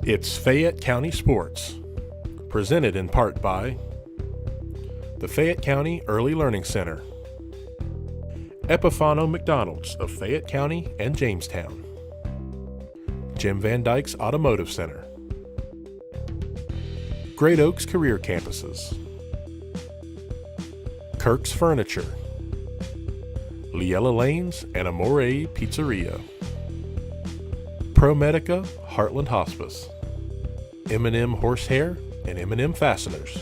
It's Fayette County Sports, presented in part by the Fayette County Early Learning Center, Epifano McDonald's of Fayette County and Jamestown, Jim Van Dyke's Automotive Center, Great Oaks Career Campuses, Kirk's Furniture, Liella Lanes and Amore Pizzeria, ProMedica Heartland Hospice, M&M Horsehair and M&M Fasteners,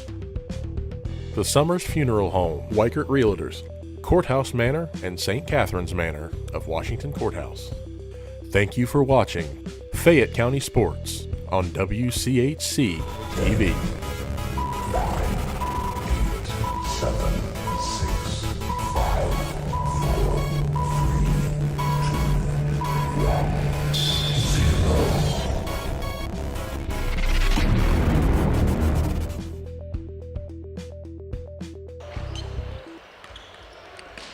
The Summers Funeral Home, Weichert Realtors, Courthouse Manor and St. Catherine's Manor of Washington Courthouse. Thank you for watching Fayette County Sports on WCHC TV. 9, 8, 7, 6, 5, 4, 3, 2, 1, 0.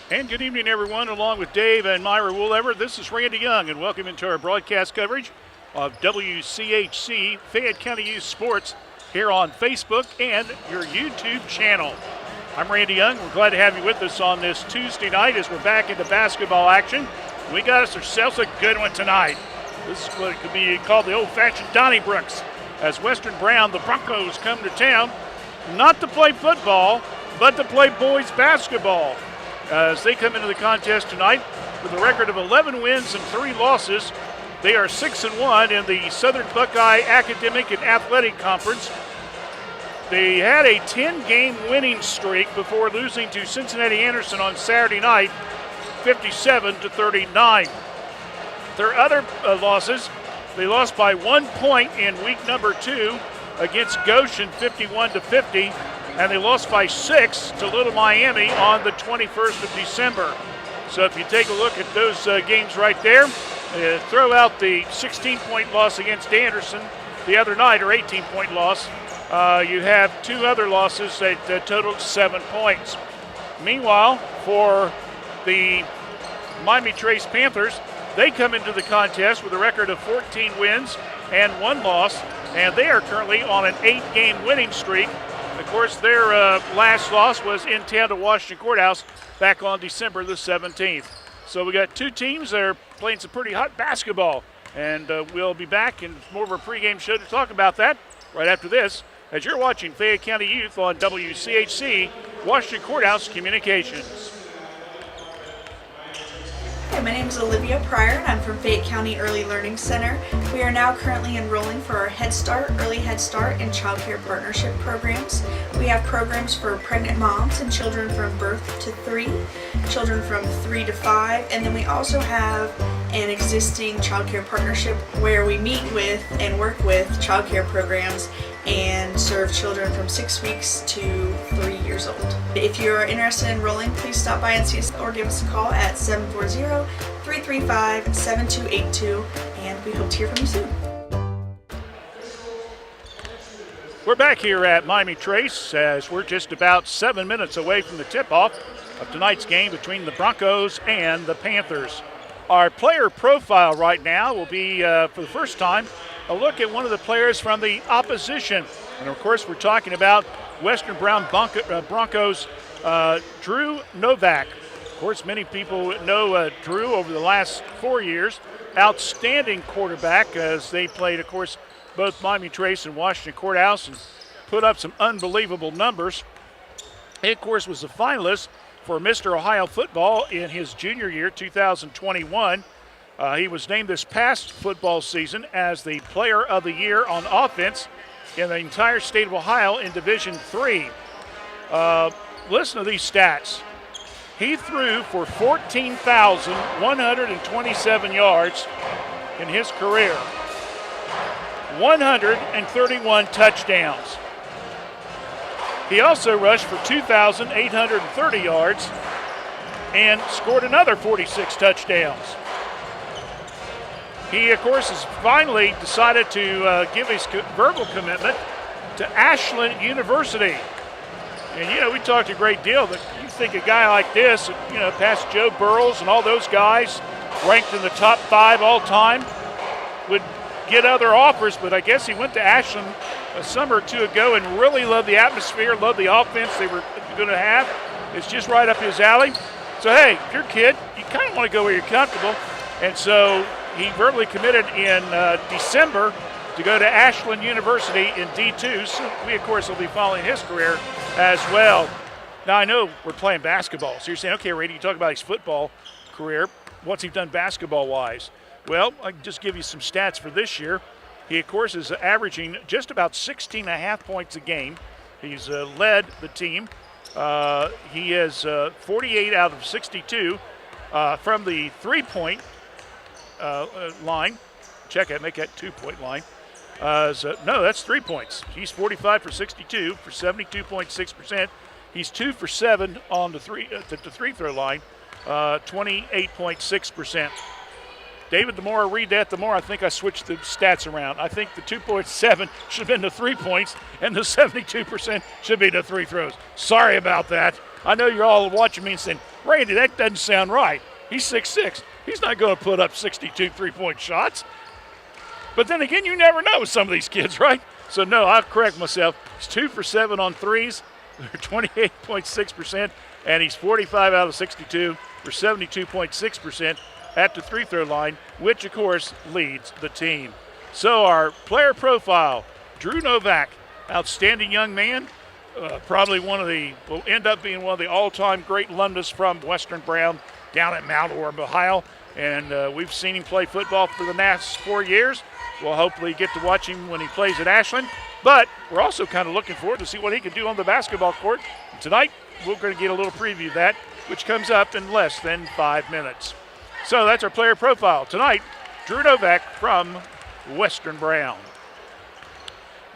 And good evening, everyone. Along with Dave and Myra Woolever, this is Randy Young, and welcome into our broadcast coverage of WCHC Fayette County Youth Sports here on Facebook and your YouTube channel. I'm Randy Young. We're glad to have you with us on this Tuesday night as we're back into basketball action. We got ourselves a good one tonight. This is what could be called the old-fashioned Donnybrooks, as Western Brown, the Broncos, come to town not to play football, but to play boys basketball. As they come into the contest tonight with a record of 11 wins and 3 losses. They are 6-1 in the Southern Buckeye Academic and Athletic Conference. They had a 10-game winning streak before losing to Cincinnati Anderson on Saturday night, 57-39. Their other losses, they lost by 1 point in week number 2 against Goshen, 51-50. And they lost by 6 to Little Miami on the 21st of December. So if you take a look at those games right there, throw out the 16-point loss against Anderson the other night, or 18-point loss, you have 2 other losses that totaled 7 points. Meanwhile, for the Miami Trace Panthers, they come into the contest with a record of 14 wins and 1 loss, and they are currently on an 8-game winning streak. Of course, their last loss was in town to Washington Courthouse back on December the 17th. So we got 2 teams that are playing some pretty hot basketball, and we'll be back in more of a pregame show to talk about that right after this, as you're watching Fayette County Youth on WCHC, Washington Courthouse Communications. Hi, my name is Olivia Pryor, and I'm from Fayette County Early Learning Center. We are now currently enrolling for our Head Start, Early Head Start, and Child Care Partnership programs. We have programs for pregnant moms and children from birth to 3, children from 3 to 5, and then we also have an existing Child Care Partnership where we meet with and work with child care programs and serve children from 6 weeks to 3 years old. If you're interested in enrolling, please stop by and see us or give us a call at 740-335-7282, and we hope to hear from you soon. We're back here at Miami Trace as we're just about 7 minutes away from the tip-off of tonight's game between the Broncos and the Panthers. Our player profile right now will be, for the first time, a look at one of the players from the opposition. And of course, we're talking about Western Brown Broncos Drew Novak. Of course, many people know Drew over the last 4 years. Outstanding quarterback as they played, of course, both Miami Trace and Washington Courthouse and put up some unbelievable numbers. He, of course, was a finalist for Mr. Ohio football in his junior year, 2021. He was named this past football season as the Player of the Year on offense in the entire state of Ohio in Division III. Listen to these stats. He threw for 14,127 yards in his career, 131 touchdowns. He also rushed for 2,830 yards and scored another 46 touchdowns. He, of course, has finally decided to give his verbal commitment to Ashland University. And, you know, we talked a great deal, but you think a guy like this, you know, past Joe Burrows and all those guys, ranked in the top 5 all time, would get other offers, but I guess he went to Ashland a summer or two ago and really loved the atmosphere, loved the offense they were going to have. It's just right up his alley. So, hey, if you're a kid, you kind of want to go where you're comfortable. And so he verbally committed in December to go to Ashland University in D2. So we, of course, will be following his career as well. Now, I know we're playing basketball. So you're saying, okay, Randy, you talk about his football career. What's he done basketball-wise? Well, I can just give you some stats for this year. He, of course, is averaging just about 16.5 points a game. He's led the team. He is 48 out of 62 from the three-point line. Check it, make that 2-point line. No, that's 3 points. He's 45 for 62 for 72.6%. He's 2 for 7 on the free-throw line, 28.6%. David, the more I read that, the more I think I switched the stats around. I think the 2.7 should have been the 3 points, and the 72% should be the free throws. Sorry about that. I know you're all watching me and saying, Randy, that doesn't sound right. He's 6'6". He's not going to put up 62 three-point shots. But then again, you never know with some of these kids, right? So, no, I'll correct myself. He's 2 for 7 on threes, 28.6%, and he's 45 out of 62 for 72.6%. at the free-throw line, which, of course, leads the team. So our player profile, Drew Novak, outstanding young man, probably will end up being one of the all-time great alumnus from Western Brown down at Mount Orab, Ohio. And we've seen him play football for the last 4 years. We'll hopefully get to watch him when he plays at Ashland. But we're also kind of looking forward to see what he can do on the basketball court. And tonight, we're going to get a little preview of that, which comes up in less than 5 minutes. So that's our player profile. Tonight, Drew Novak from Western Brown.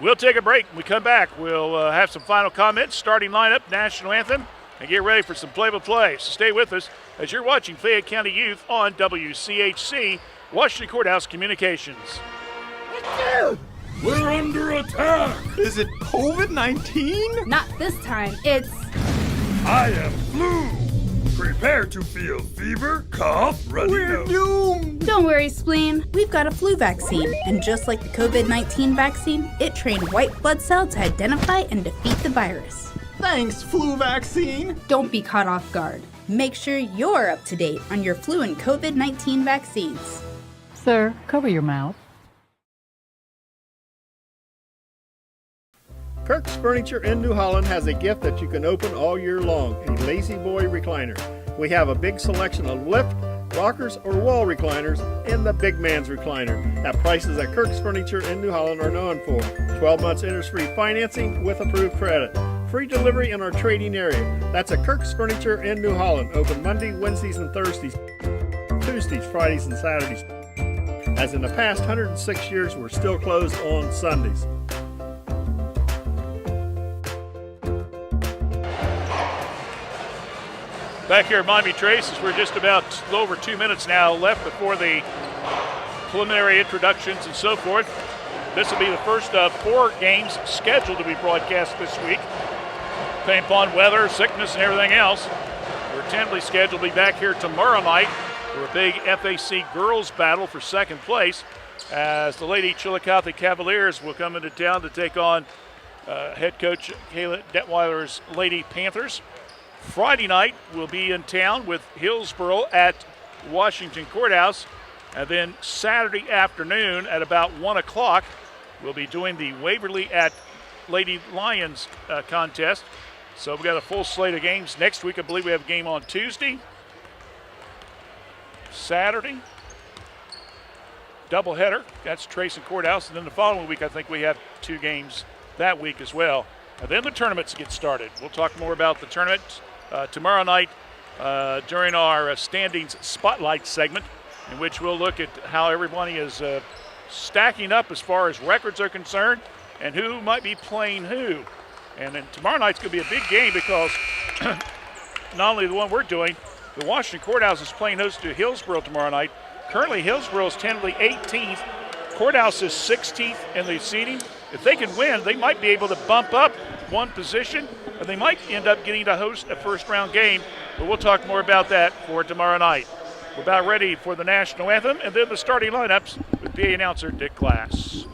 We'll take a break. When we come back, we'll have some final comments, starting lineup, national anthem, and get ready for some play-by-play. So stay with us as you're watching Fayette County Youth on WCHC, Washington Courthouse Communications. We're under attack! Is it COVID-19? Not this time. It's... I am flu! Prepare to feel fever, cough, runny We're nose. doomed! Don't worry, spleen. We've got a flu vaccine, and just like the COVID-19 vaccine, it trained white blood cells to identify and defeat the virus. Thanks, flu vaccine! Don't be caught off guard. Make sure you're up to date on your flu and COVID-19 vaccines. Sir, cover your mouth. Kirk's Furniture in New Holland has a gift that you can open all year long, a Lazy Boy recliner. We have a big selection of lift, rockers, or wall recliners, and the big man's recliner at prices that Kirk's Furniture in New Holland are known for. 12 months interest-free financing with approved credit. Free delivery in our trading area. That's at Kirk's Furniture in New Holland. Open Monday, Wednesdays, and Thursdays. Tuesdays, Fridays, and Saturdays. As in the past 106 years, we're still closed on Sundays. Back here at Miami Trace, we're just about a little over 2 minutes now left before the preliminary introductions and so forth. This will be the first of 4 games scheduled to be broadcast this week. Depending upon weather, sickness, and everything else, we're tentatively scheduled to be back here tomorrow night for a big FAC girls battle for second place, as the Lady Chillicothe Cavaliers will come into town to take on head coach Kayla Detweiler's Lady Panthers. Friday night, we'll be in town with Hillsboro at Washington Courthouse. And then Saturday afternoon at about 1 o'clock, we'll be doing the Waverly at Lady Lions contest. So we've got a full slate of games. Next week, I believe we have a game on Tuesday, Saturday, doubleheader. That's Trace and Courthouse. And then the following week, I think we have 2 games that week as well. And then the tournaments get started. We'll talk more about the tournament tomorrow night during our standings spotlight segment, in which we'll look at how everybody is stacking up as far as records are concerned and who might be playing who. And then tomorrow night's going to be a big game because not only the one we're doing, the Washington Courthouse is playing host to Hillsboro tomorrow night. Currently, Hillsboro is tentatively 18th. Courthouse is 16th in the seeding. If they can win, they might be able to bump up one position, and they might end up getting to host a first-round game. But we'll talk more about that for tomorrow night. We're about ready for the national anthem and then the starting lineups with PA announcer Dick Glass.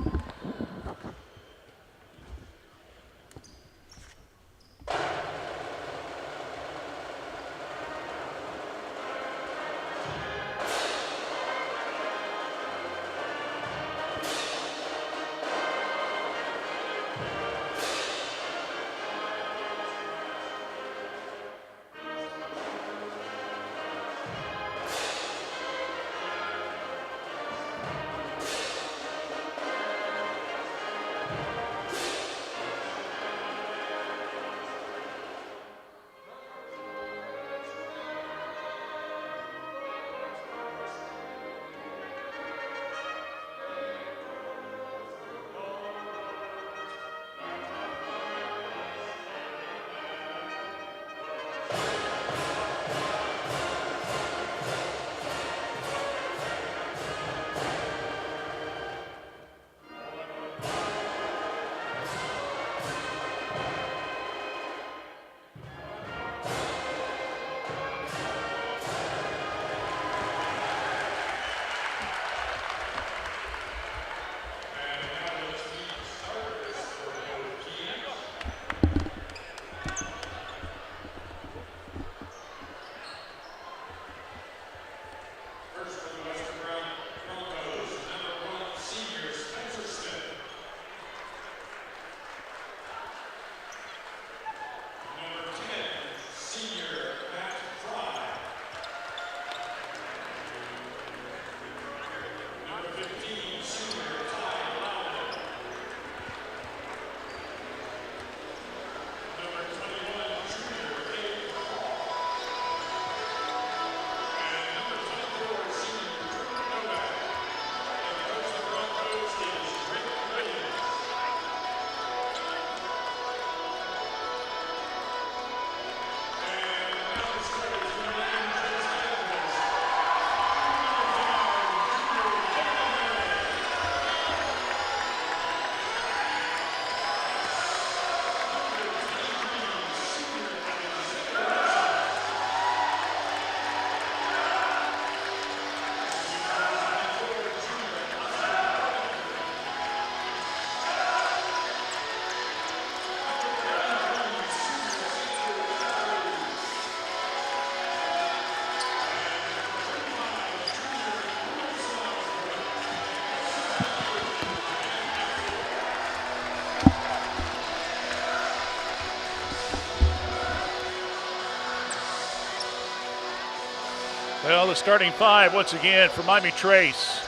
Well, the starting five once again for Miami Trace.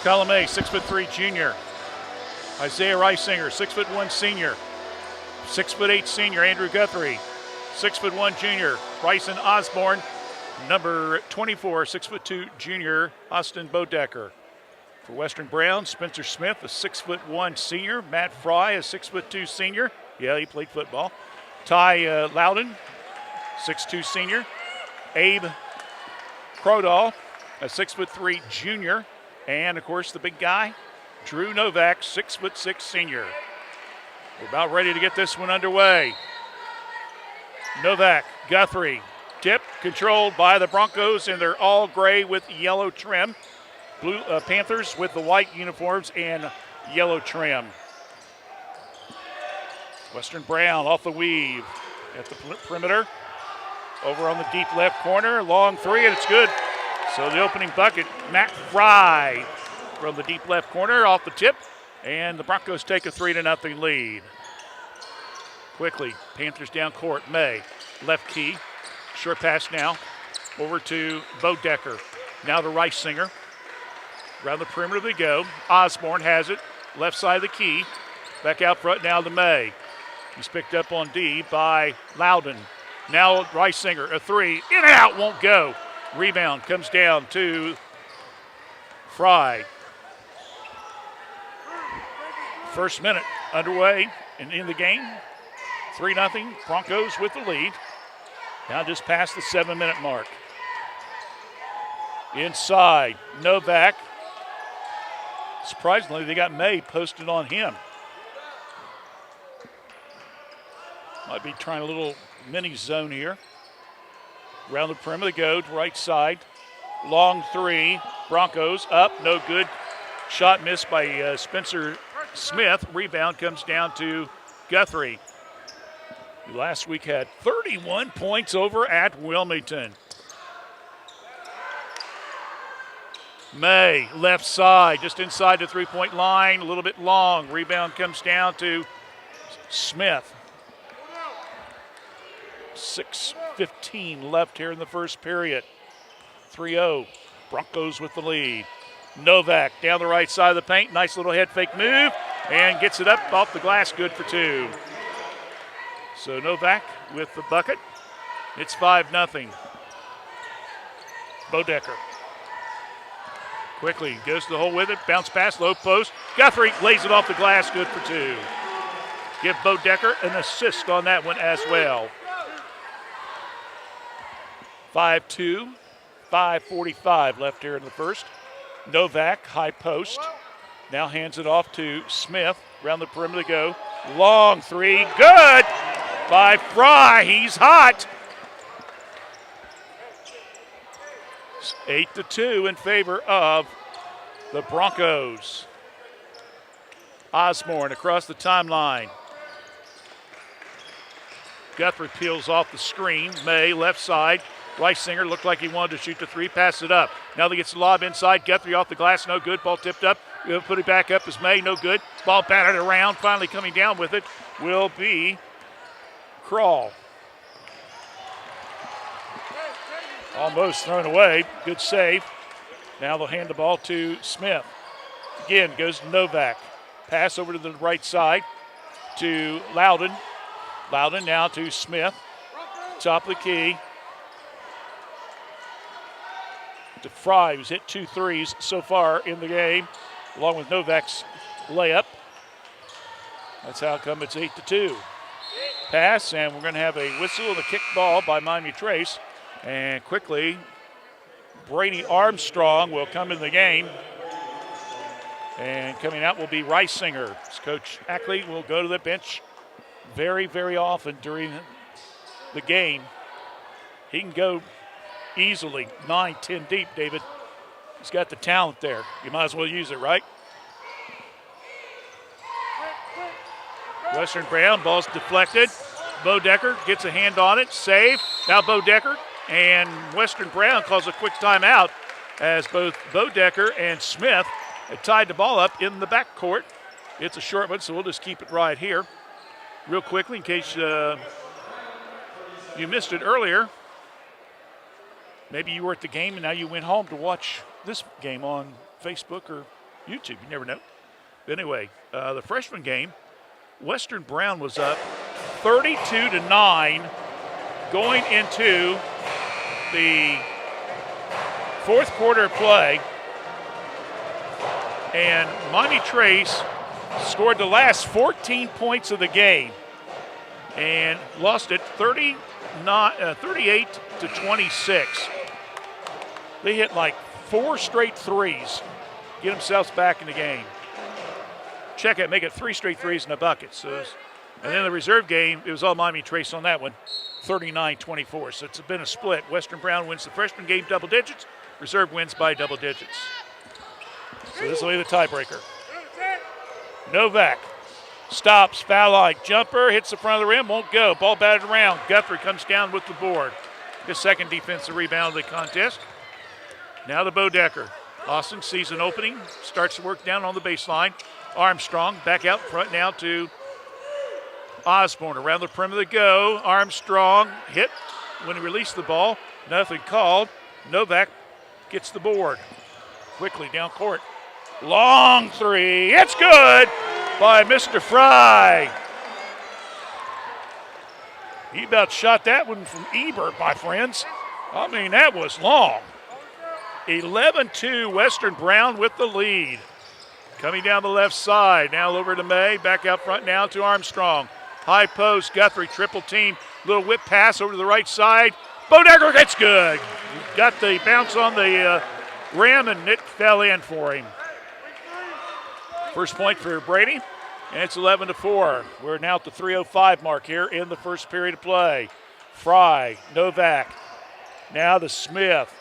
Column A, 6'3" junior. Isaiah Reisinger, 6'1" senior. 6'8" senior Andrew Guthrie. 6'1" junior Bryson Osborne. Number 24, 6'2" junior Austin Bodecker. For Western Brown, Spencer Smith, a 6'1" senior. Matt Fry, a 6'2" senior. Yeah, he played football. Ty Loudon, 6'2" senior. Abe Crodall, a 6'3" junior. And, of course, the big guy, Drew Novak, 6'6" senior. We're about ready to get this one underway. Novak, Guthrie, tip controlled by the Broncos, and they're all gray with yellow trim. Blue Panthers with the white uniforms and yellow trim. Western Brown off the weave at the perimeter. Over on the deep left corner, long three, and it's good. So the opening bucket, Matt Fry from the deep left corner off the tip, and the Broncos take a 3-0 lead. Quickly, Panthers down court. May, left key, short pass now, over to Bodecker. Now to Reisinger. Around the perimeter they go. Osborne has it, left side of the key. Back out front now to May. He's picked up on D by Loudon. Now Reisinger, a three, in and out, won't go. Rebound comes down to Fry. First minute underway and in the game. 3-0, Broncos with the lead. Now just past the 7-minute mark. Inside, Novak. Surprisingly, they got May posted on him. Might be trying a little mini zone here. Around the perimeter they go to right side. Long three. Broncos up, no good. Shot missed by Spencer Smith. Rebound comes down to Guthrie, who last week had 31 points over at Wilmington. May, left side, just inside the three-point line, a little bit long. Rebound comes down to Smith. 6:15 left here in the first period. 3-0, Broncos with the lead. Novak down the right side of the paint, nice little head fake move, and gets it up off the glass, good for 2. So Novak with the bucket. It's 5-0. Bodecker. Quickly goes to the hole with it, bounce pass, low post. Guthrie lays it off the glass, good for 2. Give Bodecker an assist on that one as well. 5-2, 5:45 left here in the first. Novak, high post. Now hands it off to Smith. Around the perimeter to go. Long three, good by Fry. He's hot. 8-2 in favor of the Broncos. Osborne across the timeline. Guthrie peels off the screen. May, left side. Reisinger looked like he wanted to shoot the three, pass it up. Now he gets the lob inside. Guthrie off the glass, no good. Ball tipped up. We'll put it back up as May, no good. Ball batted around. Finally coming down with it will be Crawl. Almost thrown away. Good save. Now they'll hand the ball to Smith. Again, goes to Novak. Pass over to the right side to Loudon. Loudon now to Smith. Top of the key. To Fry, who's hit 2 threes so far in the game, along with Novak's layup. That's how come it's 8-2. Pass, and we're going to have a whistle and a kick ball by Miami Trace. And quickly, Brady Armstrong will come in the game. And coming out will be Reisinger. Coach Ackley will go to the bench very, very often during the game. He can go easily 9-10 deep, David. He's got the talent there. You might as well use it, right? Western Brown, ball's deflected. Bodecker gets a hand on it, save. Now Bodecker and Western Brown calls a quick timeout as both Bodecker and Smith have tied the ball up in the backcourt. It's a short one, so we'll just keep it right here. Real quickly, in case you missed it earlier, maybe you were at the game and now you went home to watch this game on Facebook or YouTube. You never know. But anyway, the freshman game, Western Brown was up 32-9 going into the fourth quarter play. And Miami Trace scored the last 14 points of the game and lost it 38-26. They hit like 4 straight threes, get themselves back in the game. Check it, make it 3 straight threes in a bucket. So, and then the reserve game, it was all Miami Trace on that one, 39-24. So it's been a split. Western Brown wins the freshman game double digits. Reserve wins by double digits. So this will be the tiebreaker. Novak stops, foul line, jumper, hits the front of the rim, won't go. Ball batted around. Guthrie comes down with the board. His second defensive rebound of the contest. Now to Bodecker. Austin sees an opening, starts to work down on the baseline. Armstrong back out front now to Osborne. Around the perimeter go. Armstrong hit when he released the ball. Nothing called. Novak gets the board. Quickly down court. Long three. It's good by Mr. Fry. He about shot that one from Ebert, my friends. I mean, that was long. 11-2, Western Brown with the lead. Coming down the left side, now over to May, back out front now to Armstrong. High post, Guthrie, triple team, little whip pass over to the right side. Bodecker gets good. Got the bounce on the rim, and it fell in for him. First point for Brady, and it's 11-4. We're now at the 3:05 mark here in the first period of play. Fry, Novak, now to Smith.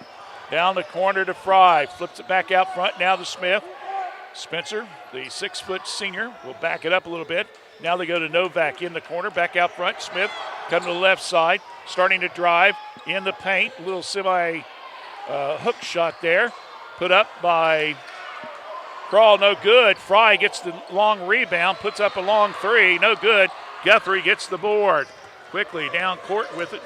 Down the corner to Fry, flips it back out front now to Smith. Spencer, the 6-foot senior, will back it up a little bit. Now they go to Novak in the corner, back out front. Smith coming to the left side, starting to drive in the paint. A little hook shot there. Put up by Crawl, no good. Fry gets the long rebound, puts up a long three, no good. Guthrie gets the board. Quickly down court with it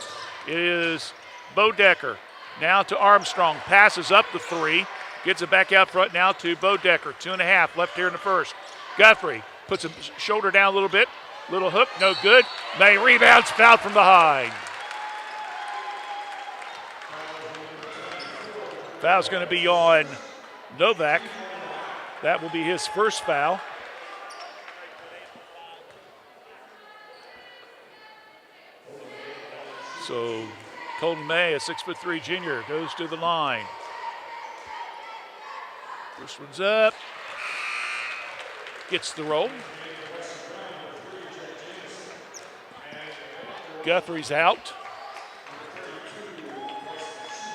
is Bodecker. Now to Armstrong, passes up the three, gets it back out front now to Bodecker. 2.5 left here in the first. Guthrie puts his shoulder down a little bit. Little hook, no good. May rebounds, fouled from behind. Foul's going to be on Novak. That will be his first foul. So Colton May, a 6'3" junior, goes to the line. First one's up. Gets the roll. Guthrie's out.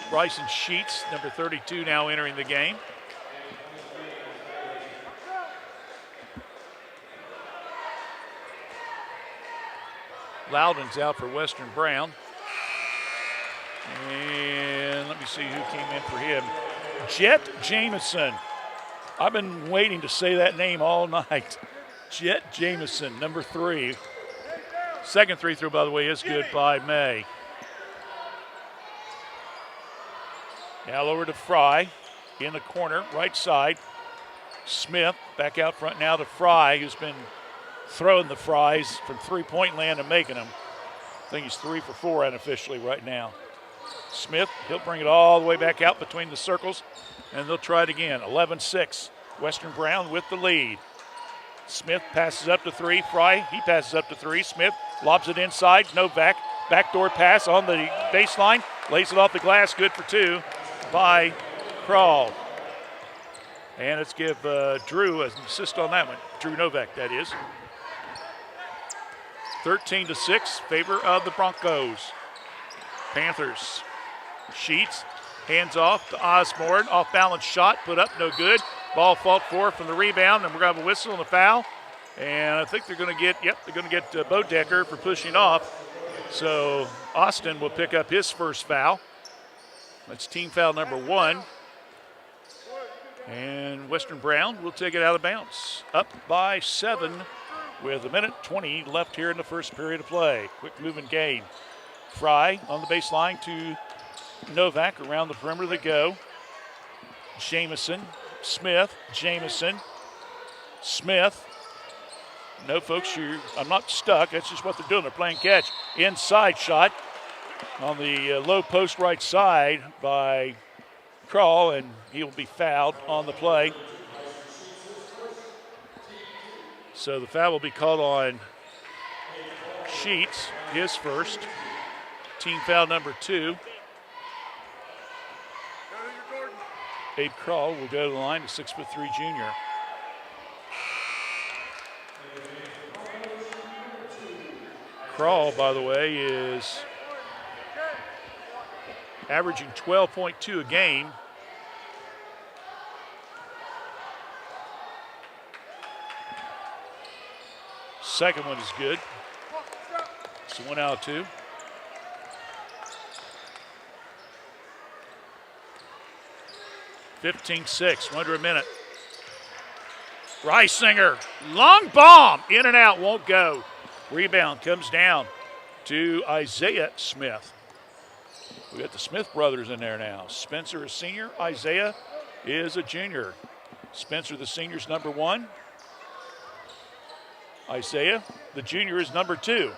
Bryson Sheets, number 32, now entering the game. Loudon's out for Western Brown. And let me see who came in for him. Jet Jamison. I've been waiting to say that name all night. Jet Jamison, number 3. Second free throw, by the way, is good by May. Now over to Fry in the corner, right side. Smith back out front now to Fry, who's been throwing the fries from three-point land and making them. I think he's 3 for 4 unofficially right now. Smith, he'll bring it all the way back out between the circles, and they'll try it again. 11-6, Western Brown with the lead. Smith passes up to 3. Fry, he passes up to 3. Smith lobs it inside. Novak, backdoor pass on the baseline. Lays it off the glass, good for 2 by Crawl. And let's give Drew an assist on that one. Drew Novak, that is. 13-6, favor of the Broncos. Panthers. Sheets, hands off to Osborne. Off-balance shot, put up, no good. Ball fought for from the rebound, and we're going to have a whistle and a foul. And I think they're going to get, Bodecker for pushing off. So Austin will pick up his first foul. That's team foul number 1. And Western Brown will take it out of bounds. Up by 7 with 1:20 left here in the first period of play. Quick moving game. Fry on the baseline to Novak. Around the perimeter they go. Jamison, Smith, Jamison, Smith. No, folks, I'm not stuck. That's just what they're doing. They're playing catch. Inside shot on the low post right side by Crawl, and he will be fouled on the play. So the foul will be called on Sheets, his first. Team foul number 2. Abe Crawl will go to the line, a 6'3" junior. Crawl, by the way, is averaging 12.2 a game. Second one is good. So 1 out of 2. (15-6), under a minute. Reisinger, long bomb, in and out, won't go. Rebound comes down to Isaiah Smith. We got the Smith brothers in there now. Spencer, a senior. Isaiah is a junior. Spencer, the senior, is number 1. Isaiah, the junior, is number 2.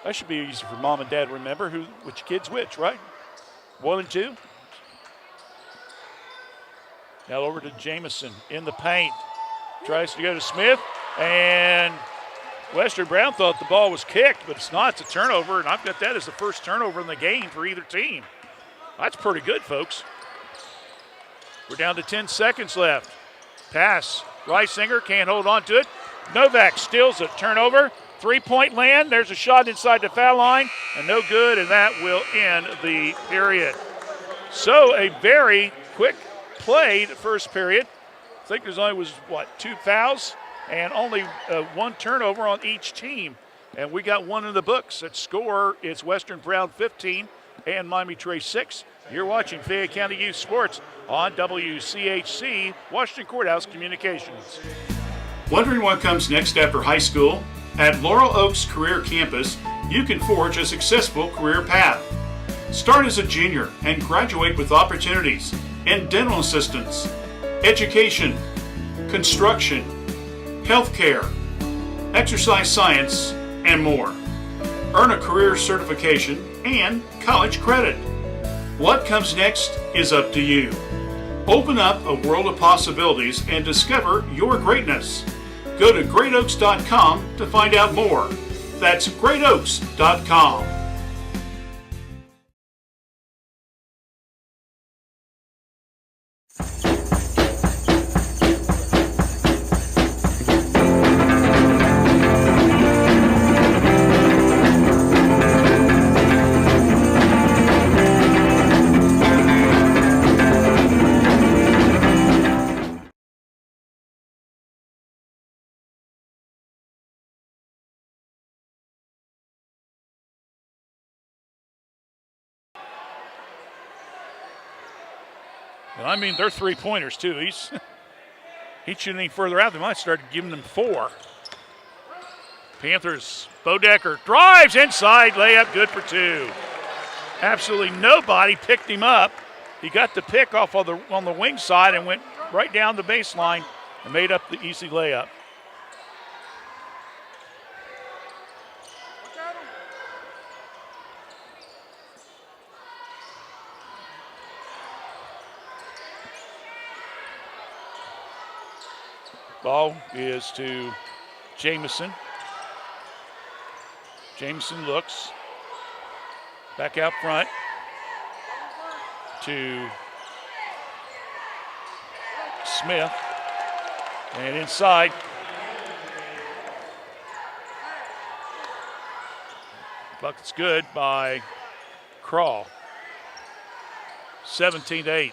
That should be easy for mom and dad to remember which kid's which, right? 1 and 2. Now over to Jamison in the paint. Tries to go to Smith, and Western Brown thought the ball was kicked, but it's not. It's a turnover, and I've got that as the first turnover in the game for either team. That's pretty good, folks. We're down to 10 seconds left. Pass. Reisinger can't hold on to it. Novak steals it. Turnover. 3-point land. There's a shot inside the foul line, and no good, and that will end the period. So a very quick play the first period. I think there's only 2 fouls and only 1 turnover on each team. And we got one in the books. At score, it's Western Brown 15 and Miami Trace 6. You're watching Fayette County Youth Sports on WCHC, Washington Courthouse Communications. Wondering what comes next after high school? At Laurel Oaks Career Campus, you can forge a successful career path. Start as a junior and graduate with opportunities in dental assistance, education, construction, healthcare, exercise science, and more. Earn a career certification and college credit. What comes next is up to you. Open up a world of possibilities and discover your greatness. Go to greatoaks.com to find out more. That's greatoaks.com. And I mean, they're 3-pointers, too. He shouldn't any further out. They might start giving them 4. Panthers, Bodecker drives inside, layup good for 2. Absolutely nobody picked him up. He got the pick off on the wing side and went right down the baseline and made up the easy layup. Ball is to Jamison. Jamison looks. Back out front to Smith. And inside. Bucket's good by Crawl. 17-8.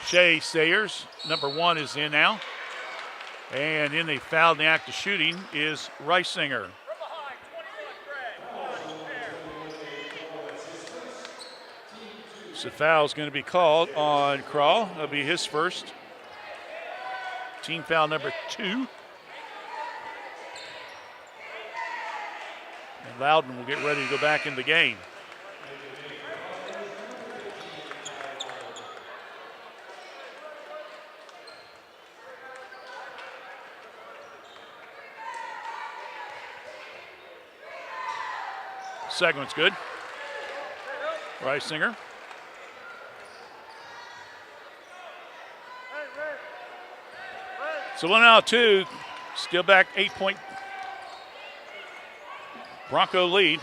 Shea Sayers, number 1, is in now. And in the foul in the act of shooting is Reisinger. So foul's going to be called on Crawl. That'll be his first. Team foul number 2. And Loudon will get ready to go back in the game. Second one's good. Reisinger. So 1 out of 2. Still back 8-point Bronco lead.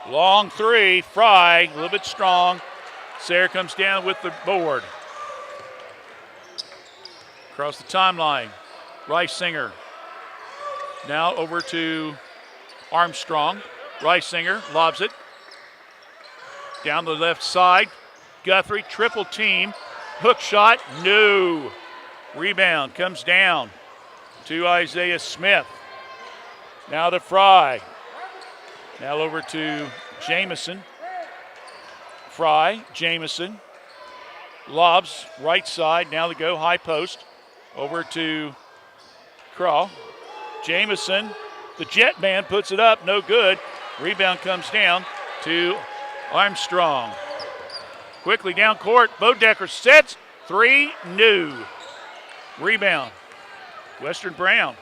Long 3. Fry, a little bit strong. Sayre comes down with the board. Across the timeline. Reisinger. Now over to Armstrong. Reisinger lobs it. Down the left side. Guthrie, triple team. Hook shot, no. Rebound comes down to Isaiah Smith. Now to Fry. Now over to Jamison. Fry, Jamison. Lobs, right side. Now to go high post. Over to Crawl. Jamison. The jet man puts it up, no good. Rebound comes down to Armstrong. Quickly down court, Bodecker sets, 3, no. Rebound, Western Brown.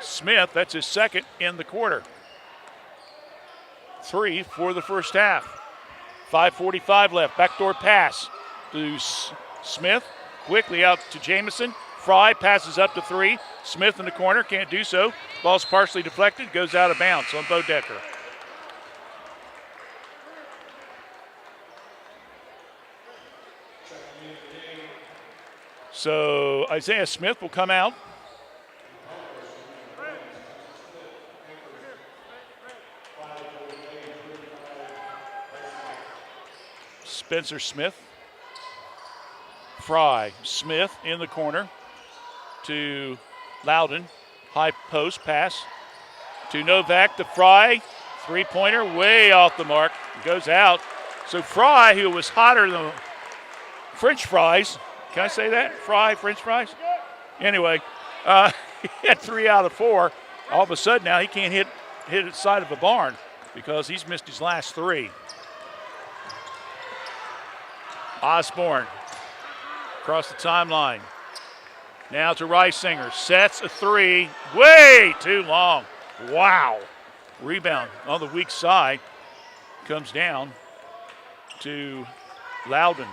Smith, that's his second in the quarter. 3 for the first half. 5:45 left, backdoor pass to Smith. Quickly out to Jamison. Fry passes up to 3. Smith in the corner, can't do so. Ball's partially deflected, goes out of bounds on Bodecker. So Isaiah Smith will come out. Spencer Smith. Fry. Smith in the corner to Loudon. High post pass to Novak to Fry. Three-pointer way off the mark. Goes out. So Fry, who was hotter than French fries. Can I say that? Fry, French fries? Anyway, he had 3 out of 4. All of a sudden now he can't hit the side of the barn because he's missed his last 3. Osborne across the timeline. Now to Reisinger. Sets a 3. Way too long. Wow. Rebound on the weak side. Comes down to Loudon.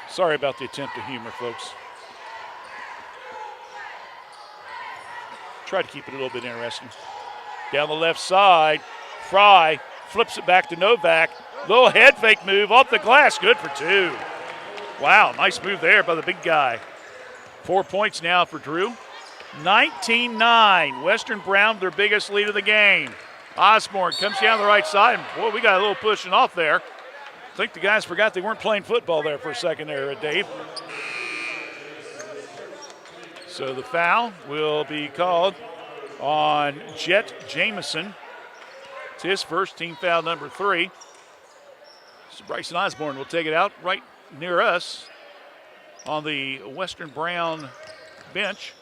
Sorry about the attempt at humor, folks. Try to keep it a little bit interesting. Down the left side, Fry flips it back to Novak. Little head fake move off the glass, good for 2. Wow, nice move there by the big guy. 4 points now for Drew. 19-9, Western Brown, their biggest lead of the game. Osborne comes down the right side, and boy, we got a little pushing off there. I think the guys forgot they weren't playing football there for a second there, Dave. So the foul will be called on Jet Jamison. It's his first, team foul number 3. So Bryson Osborne will take it out right near us on the Western Brown bench.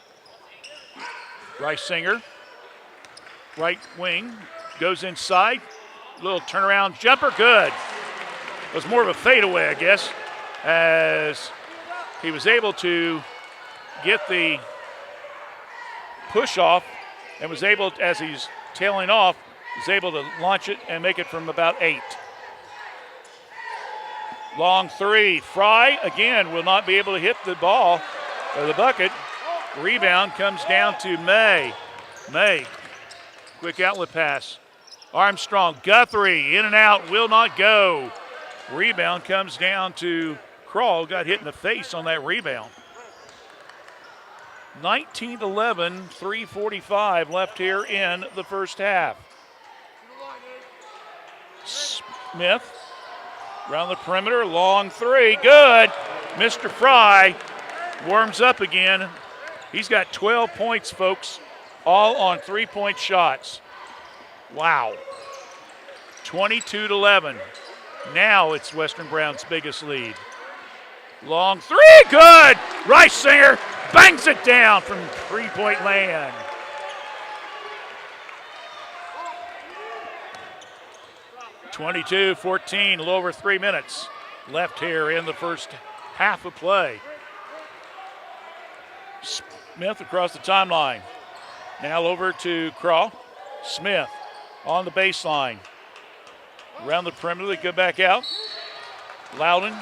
Reisinger, right wing, goes inside. Little turnaround jumper, good. It was more of a fadeaway, I guess, as he was able to get the push off and was able, as he's tailing off, was able to launch it and make it from about 8. Long 3. Fry, again, will not be able to hit the ball or the bucket. Rebound comes down to May. May, quick outlet pass. Armstrong, Guthrie, in and out, will not go. Rebound comes down to Kroll, got hit in the face on that rebound. 19-11, 3:45 left here in the first half. Smith around the perimeter, long 3, good. Mr. Fry warms up again. He's got 12 points, folks, all on 3-point shots. Wow. 22-11. Now it's Western Brown's biggest lead. Long 3, good! Reisinger bangs it down from 3-point land. (22-14), a little over 3 minutes left here in the first half of play. Smith across the timeline. Now over to Craw. Smith on the baseline. Around the perimeter, they go back out. Loudon,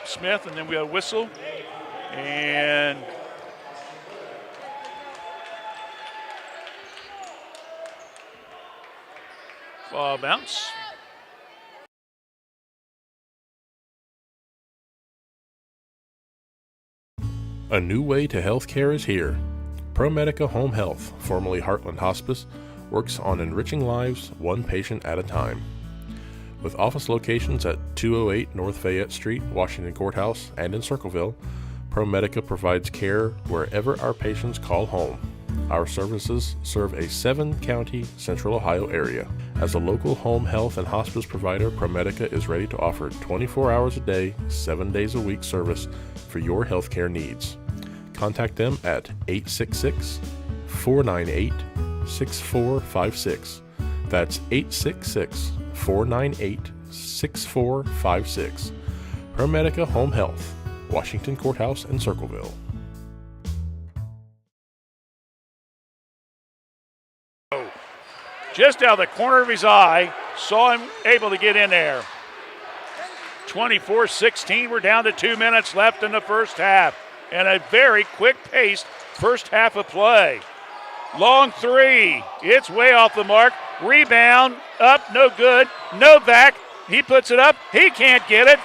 Smith, and then we have a whistle. And ball bounce. A new way to healthcare is here. ProMedica Home Health, formerly Heartland Hospice, works on enriching lives one patient at a time. With office locations at 208 North Fayette Street, Washington Courthouse, and in Circleville, ProMedica provides care wherever our patients call home. Our services serve a 7-county Central Ohio area. As a local home health and hospice provider, ProMedica is ready to offer 24 hours a day, 7 days a week service for your healthcare needs. Contact them at 866-498-6456. That's 866-498-6456. ProMedica Home Health, Washington Courthouse and Circleville. Just out of the corner of his eye, saw him able to get in there. 24-16, we're down to 2 minutes left in the first half. And a very quick-paced first half of play. Long 3, it's way off the mark. Rebound, up, no good. Novak, he puts it up, he can't get it.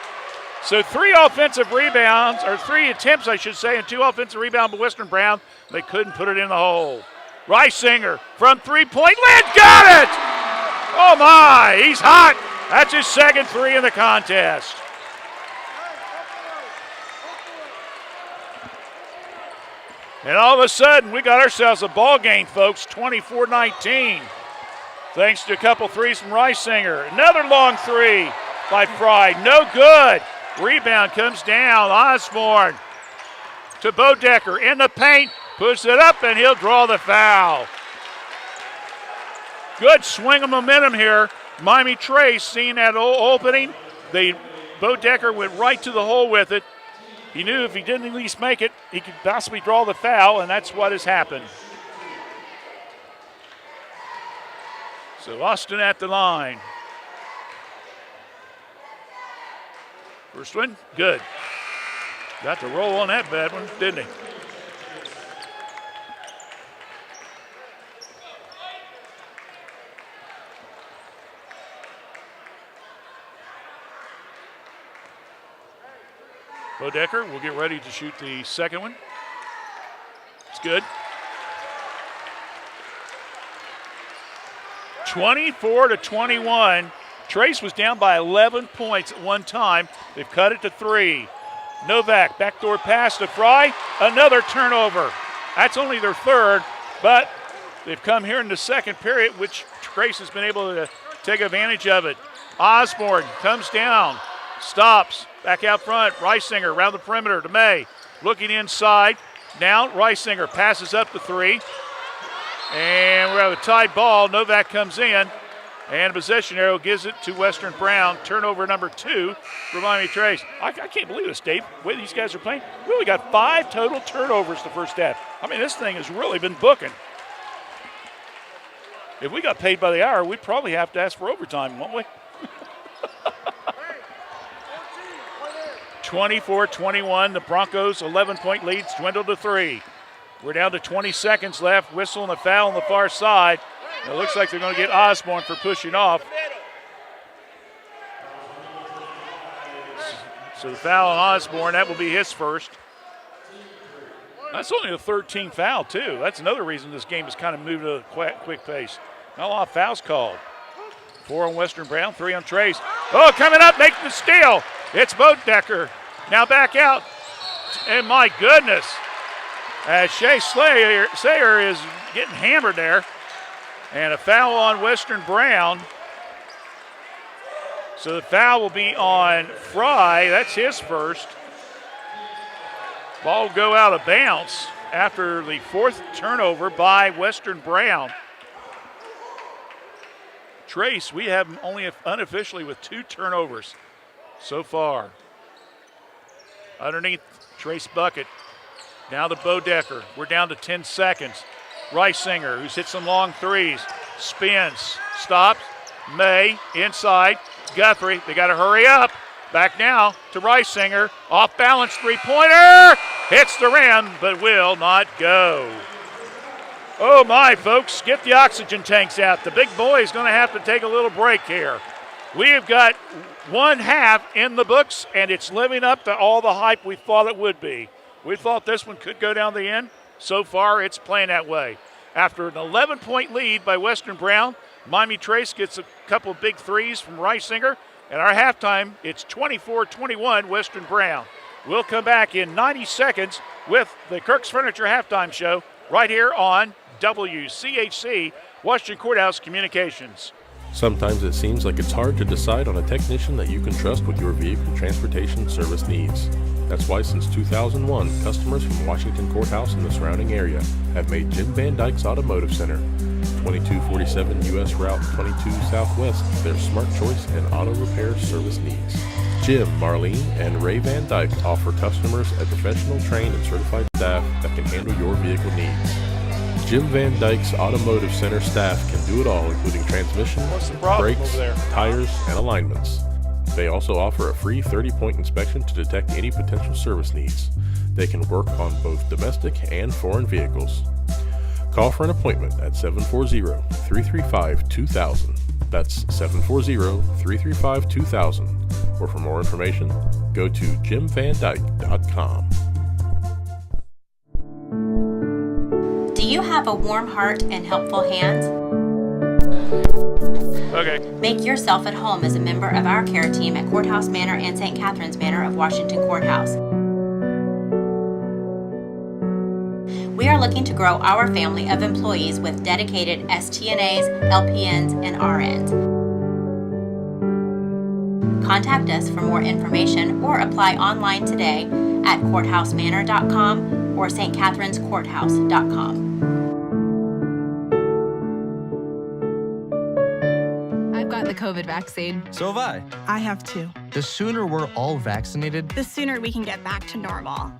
So 3 offensive rebounds, or 3 attempts, I should say, and 2 offensive rebounds by Western Brown. They couldn't put it in the hole. Reisinger from 3-point land, got it! Oh my, he's hot. That's his second three in the contest. And all of a sudden, we got ourselves a ball game, folks, 24-19. Thanks to a couple threes from Reisinger. Another long three by Fry. No good. Rebound comes down. Osborne to Bodecker in the paint. Puts it up, and he'll draw the foul. Good swing of momentum here. Miami Trace seeing that opening. Bodecker went right to the hole with it. He knew if he didn't at least make it, he could possibly draw the foul, and that's what has happened. So Austin at the line. First one, good. Got to roll on that bad one, didn't he? Bodecker will get ready to shoot the second one. It's good. 24-21. Trace was down by 11 points at one time. They've cut it to 3. Novak, backdoor pass to Fry. Another turnover. That's only their third, but they've come here in the second period, which Trace has been able to take advantage of it. Osborne comes down, stops, back out front. Reisinger around the perimeter to May. Looking inside. Now Reisinger passes up to 3. And we have a tied ball. Novak comes in. And a possession arrow gives it to Western Brown. Turnover number 2 for Miami Trace. I can't believe this, Dave. The way these guys are playing. We only got 5 total turnovers the first half. I mean, this thing has really been booking. If we got paid by the hour, we'd probably have to ask for overtime, won't we? 24-21. The Broncos' 11-point leads dwindled to 3. We're down to 20 seconds left. Whistle and a foul on the far side. It looks like they're going to get Osborne for pushing off. So the foul on Osborne, that will be his first. That's only the 13th foul, too. That's another reason this game has kind of moved at a quick pace. Not a lot of fouls called. 4 on Western Brown, 3 on Trace. Oh, coming up, making the steal. It's Bodecker. Now back out. And my goodness. As Shea Sayer is getting hammered there. And a foul on Western Brown. So the foul will be on Fry. That's his first. Ball will go out of bounds after the 4th turnover by Western Brown. Trace, we have him only unofficially with 2 turnovers so far. Underneath Trace bucket. Now to Bodecker. We're down to 10 seconds. Reisinger, who's hit some long threes, spins, stops. May inside. Guthrie, they got to hurry up. Back now to Reisinger. Off balance three-pointer. Hits the rim, but will not go. Oh my, folks, get the oxygen tanks out. The big boy is going to have to take a little break here. We have got 1 half in the books, and it's living up to all the hype we thought it would be. We thought this one could go down the end. So far, it's playing that way. After an 11-point lead by Western Brown, Miami Trace gets a couple of big threes from Reisinger. At our halftime, it's 24-21 Western Brown. We'll come back in 90 seconds with the Kirk's Furniture Halftime Show right here on WCHC, Washington Courthouse Communications. Sometimes it seems like it's hard to decide on a technician that you can trust with your vehicle transportation service needs. That's why since 2001, customers from Washington Courthouse and the surrounding area have made Jim Van Dyke's Automotive Center, 2247 U.S. Route 22 Southwest, their smart choice in auto repair service needs. Jim, Marlene, and Ray Van Dyke offer customers a professional, trained, and certified staff that can handle your vehicle needs. Jim Van Dyke's Automotive Center staff can do it all, including transmission, brakes, tires, and alignments. They also offer a free 30-point inspection to detect any potential service needs. They can work on both domestic and foreign vehicles. Call for an appointment at 740-335-2000. That's 740-335-2000. Or for more information, go to jimvandyke.com. Do you have a warm heart and helpful hands? Okay. Make yourself at home as a member of our care team at Courthouse Manor and St. Catharines Manor of Washington Courthouse. We are looking to grow our family of employees with dedicated STNAs, LPNs, and RNs. Contact us for more information or apply online today at courthousemanor.com or stcatharinescourthouse.com. I've got the COVID vaccine. So have I. I have too. The sooner we're all vaccinated, the sooner we can get back to normal.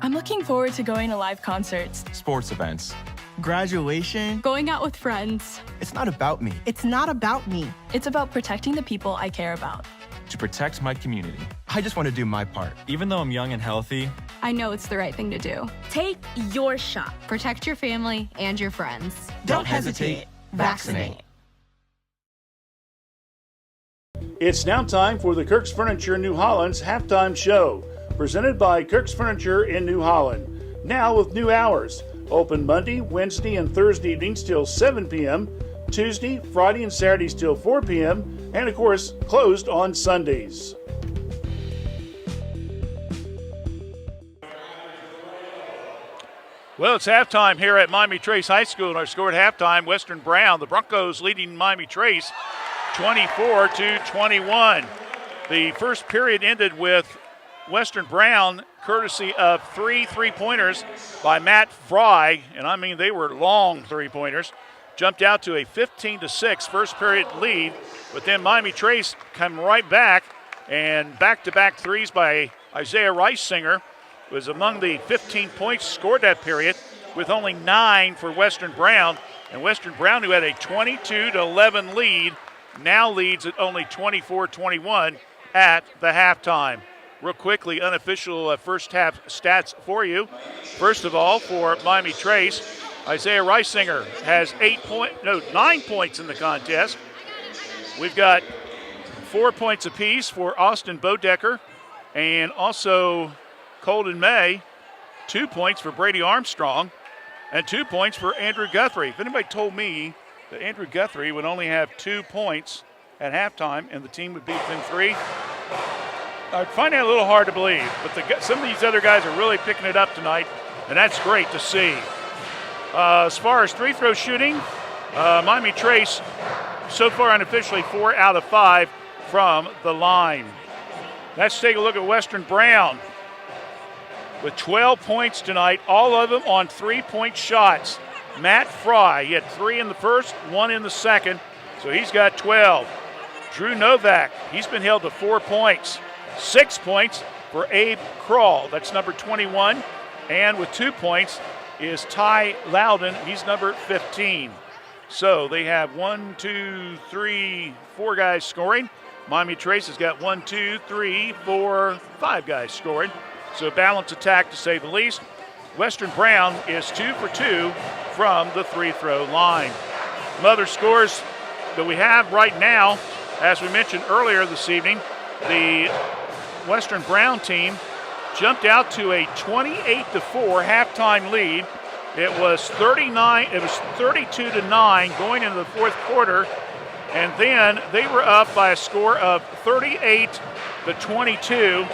I'm looking forward to going to live concerts, sports events, graduation, going out with friends. It's not about me. It's not about me. It's about protecting the people I care about. To protect my community. I just want to do my part. Even though I'm young and healthy, I know it's the right thing to do. Take your shot. Protect your family and your friends. Don't hesitate. Vaccinate. It's now time for the Kirk's Furniture New Holland's halftime show, presented by Kirk's Furniture in New Holland. Now with new hours. Open Monday, Wednesday, and Thursday evenings till 7 p.m., Tuesday, Friday, and Saturdays till 4 p.m., and of course, closed on Sundays. Well, it's halftime here at Miami Trace High School, and our score at halftime, Western Brown. The Broncos leading Miami Trace 24-21. The first period ended with Western Brown, courtesy of 3 3-pointers by Matt Fry, and I mean they were long 3-pointers, jumped out to a 15-6 first period lead, but then Miami Trace come right back, and back-to-back threes by Isaiah Reisinger was among the 15 points scored that period, with only 9 for Western Brown, and Western Brown, who had a 22-11 lead, now leads at only 24-21 at the halftime. Real quickly, unofficial first half stats for you. First of all, for Miami Trace, Isaiah Reisinger has 9 points in the contest. We've got 4 points apiece for Austin Bodecker, and also Colden May, 2 points for Brady Armstrong, and 2 points for Andrew Guthrie. If anybody told me that Andrew Guthrie would only have 2 points at halftime and the team would beat within 3, I'd find that a little hard to believe. But some of these other guys are really picking it up tonight, and that's great to see. As far as free throw shooting, Miami Trace so far unofficially 4 out of 5 from the line. Let's take a look at Western Brown with 12 points tonight, all of them on 3-point shots. Matt Fry, he had 3 in the first, 1 in the second, so he's got 12. Drew Novak, he's been held to 4 points. 6 points for Abe Kroll, that's number 21. And with 2 points is Ty Loudon, he's number 15. So they have 1, 2, 3, 4 guys scoring. Miami Trace has got 1, 2, 3, 4, 5 guys scoring. So a balanced attack to say the least. Western Brown is 2 for 2 from the free throw line. Some other scores that we have right now, as we mentioned earlier this evening, the Western Brown team jumped out to a 28-4 halftime lead. It was 32-9 going into the fourth quarter, and then they were up by a score of 38-22.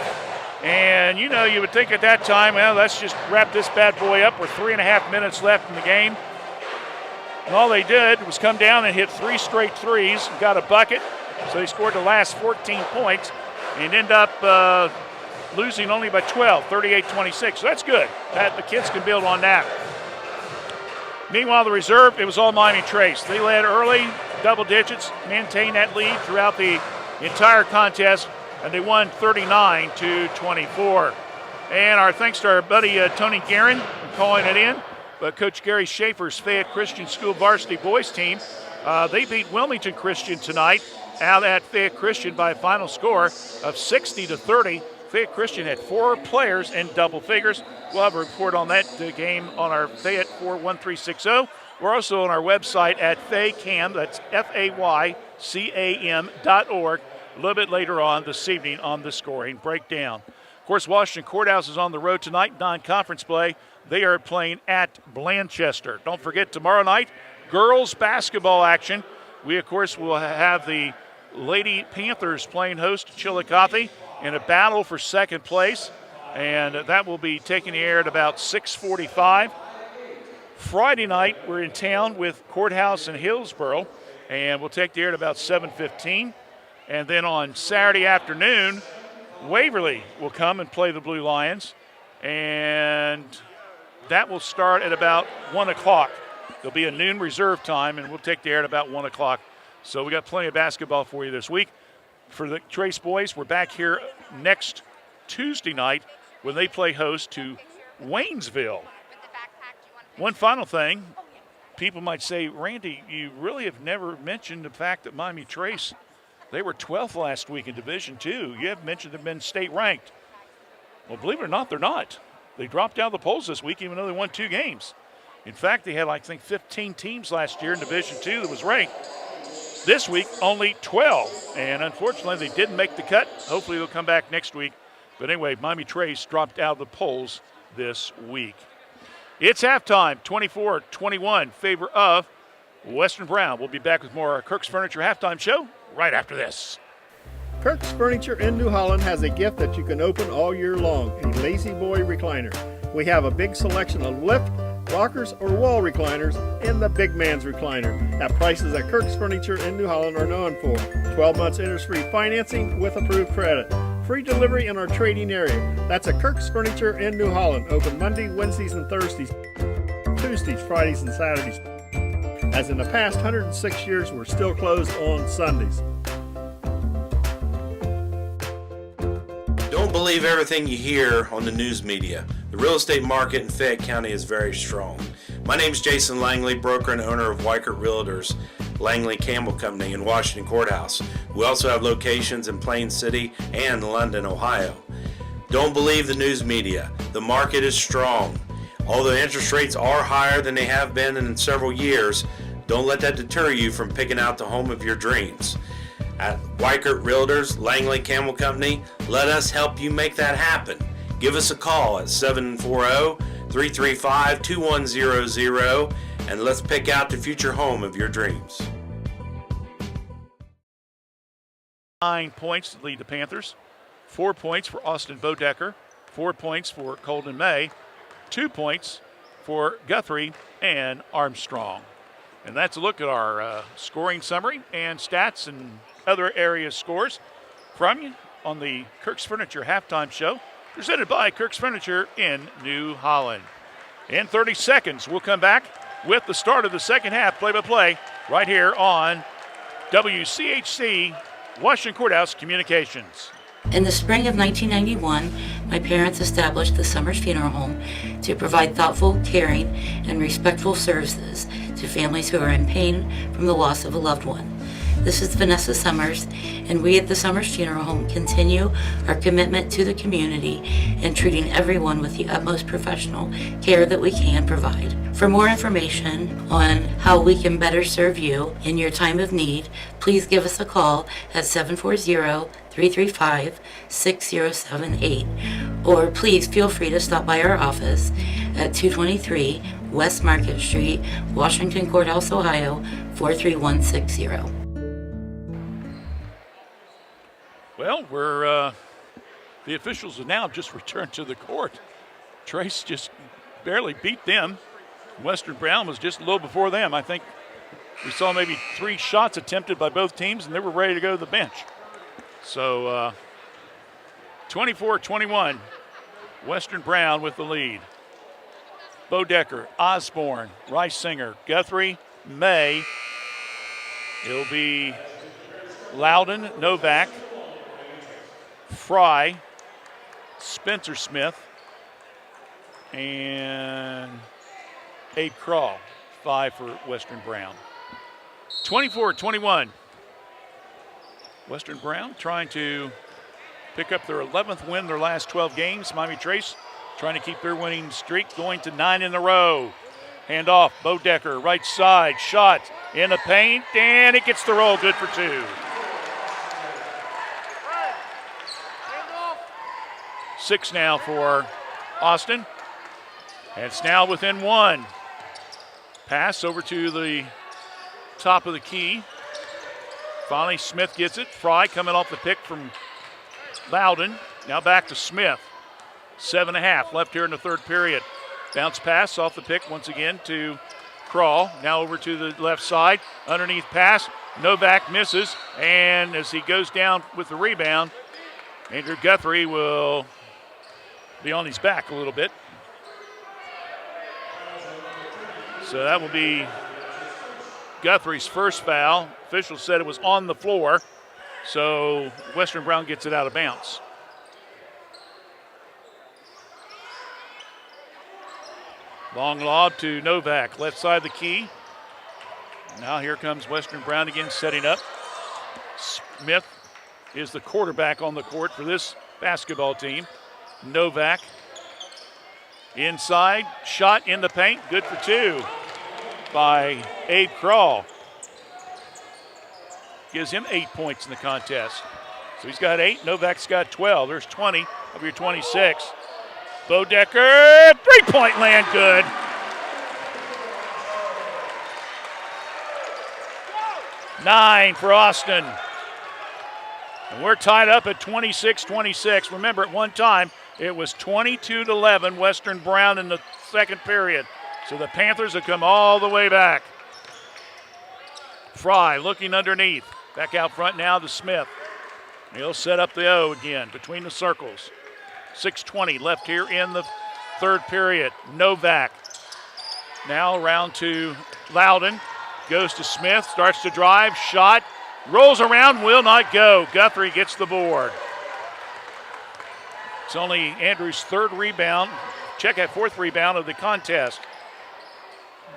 And you know, you would think at that time, well, let's just wrap this bad boy up with 3.5 minutes left in the game. And all they did was come down and hit 3 straight threes, got a bucket, so they scored the last 14 points and end up losing only by 12, 38-26. So that's good. The kids can build on that. Meanwhile, the reserve, it was all Miami Trace. They led early, double digits, maintained that lead throughout the entire contest, and they won 39-24. And our thanks to our buddy Tony Guerin for calling it in. But Coach Gary Schaefer's Fayette Christian School varsity boys team, they beat Wilmington Christian tonight out at Fayette Christian by a final score of 60-30. Fayette Christian had 4 players in double figures. We'll have a report on that game on our Fayette 41360. We're also on our website at FayCam, that's FAYCAM.org, a little bit later on this evening on the scoring breakdown. Of course, Washington Courthouse is on the road tonight, non-conference play. They are playing at Blanchester. Don't forget, tomorrow night, girls basketball action. We, of course, will have the Lady Panthers playing host to Chillicothe in a battle for second place, and that will be taking the air at about 6:45. Friday night, we're in town with Courthouse in Hillsboro, and we'll take the air at about 7:15. And then on Saturday afternoon, Waverly will come and play the Blue Lions, and that will start at about 1 o'clock. There'll be a noon reserve time, and we'll take the air at about 1 o'clock. So we got plenty of basketball for you this week. For the Trace boys, we're back here next Tuesday night when they play host to Waynesville. One final thing, people might say, Randy, you really have never mentioned the fact that Miami Trace, they were 12th last week in Division II. You haven't mentioned they've been state ranked. Well, believe it or not, they're not. They dropped out of the polls this week, even though they won 2 games. In fact, they had, I think, 15 teams last year in Division II that was ranked. This week, only 12. And unfortunately, they didn't make the cut. Hopefully, they'll come back next week. But anyway, Miami Trace dropped out of the polls this week. It's halftime, 24-21, favor of Western Brown. We'll be back with more Kirk's Furniture halftime show right after this. Kirk's Furniture in New Holland has a gift that you can open all year long, a Lazy Boy recliner. We have a big selection of lift, rockers, or wall recliners in the big man's recliner at prices that Kirk's Furniture in New Holland are known for. 12 months interest-free financing with approved credit. Free delivery in our trading area. That's at Kirk's Furniture in New Holland. Open Monday, Wednesdays, and Thursdays. Tuesdays, Fridays, and Saturdays. As in the past 106 years, we're still closed on Sundays. Don't believe everything you hear on the news media. The real estate market in Fayette County is very strong. My name is Jason Langley, broker and owner of Weichert Realtors, Langley Campbell Company in Washington Courthouse. We also have locations in Plain City and London, Ohio. Don't believe the news media. The market is strong. Although interest rates are higher than they have been in several years, don't let that deter you from picking out the home of your dreams. At Weichert Realtors, Langley Campbell Company, let us help you make that happen. Give us a call at 740-335-2100 and let's pick out the future home of your dreams. 9 points to lead the Panthers. 4 points for Austin Bodecker. 4 points for Colden May. 2 points for Guthrie and Armstrong. And that's a look at our scoring summary and stats and other area scores from you on the Kirk's Furniture halftime show, presented by Kirk's Furniture in New Holland. In 30 seconds, we'll come back with the start of the second half play-by-play right here on WCHC Washington Courthouse Communications. In the spring of 1991, my parents established the Summers Funeral Home to provide thoughtful, caring, and respectful services to families who are in pain from the loss of a loved one. This is Vanessa Summers, and we at the Summers Funeral Home continue our commitment to the community and treating everyone with the utmost professional care that we can provide. For more information on how we can better serve you in your time of need, please give us a call at 740-335-6078, or please feel free to stop by our office at 223 West Market Street, Washington Courthouse, Ohio, 43160. Well, the officials have now just returned to the court. Trace just barely beat them. Western Brown was just a little before them. I think we saw maybe 3 shots attempted by both teams, and they were ready to go to the bench. So 24-21, Western Brown with the lead. Bodecker, Osborne, Rice-Singer, Guthrie, May. It'll be Loudon, Novak, Fry, Spencer Smith, and Abe Crawl, 5 for Western Brown. 24-21. Western Brown trying to pick up their 11th win in their last 12 games. Miami Trace trying to keep their winning streak going to 9 in a row. Hand off, Bodecker, right side, shot in the paint, and it gets the roll, good for 2. 6 now for Austin. And it's now within 1. Pass over to the top of the key Finally, Smith gets it. Fry coming off the pick from Loudon. Now back to Smith. 7.5 left here in the third period. Bounce pass off the pick once again to Crawl. Now over to the left side. Underneath pass. Novak misses. And as he goes down with the rebound, Andrew Guthrie will be on his back a little bit. So that will be Guthrie's first foul. Officials said it was on the floor. So Western Brown gets it out of bounds. Long lob to Novak, left side of the key. Now here comes Western Brown again setting up. Smith is the quarterback on the court for this basketball team. Novak inside, shot in the paint, good for two by Abe Crawl. Gives him 8 points in the contest. So he's got 8, Novak's got 12. There's 20 of your 26. Bodecker, three-point land, good. Nine for Austin. And we're tied up at 26-26. Remember, at one time, it was 22-11 Western Brown in the second period. So the Panthers have come all the way back. Fry looking underneath. Back out front now to Smith. He'll set up the O again between the circles. 6:20 left here in the third period. Novak now around to Loudon. Goes to Smith, starts to drive, shot, rolls around, will not go. Guthrie gets the board. It's only Andrew's third rebound. Check that fourth rebound of the contest.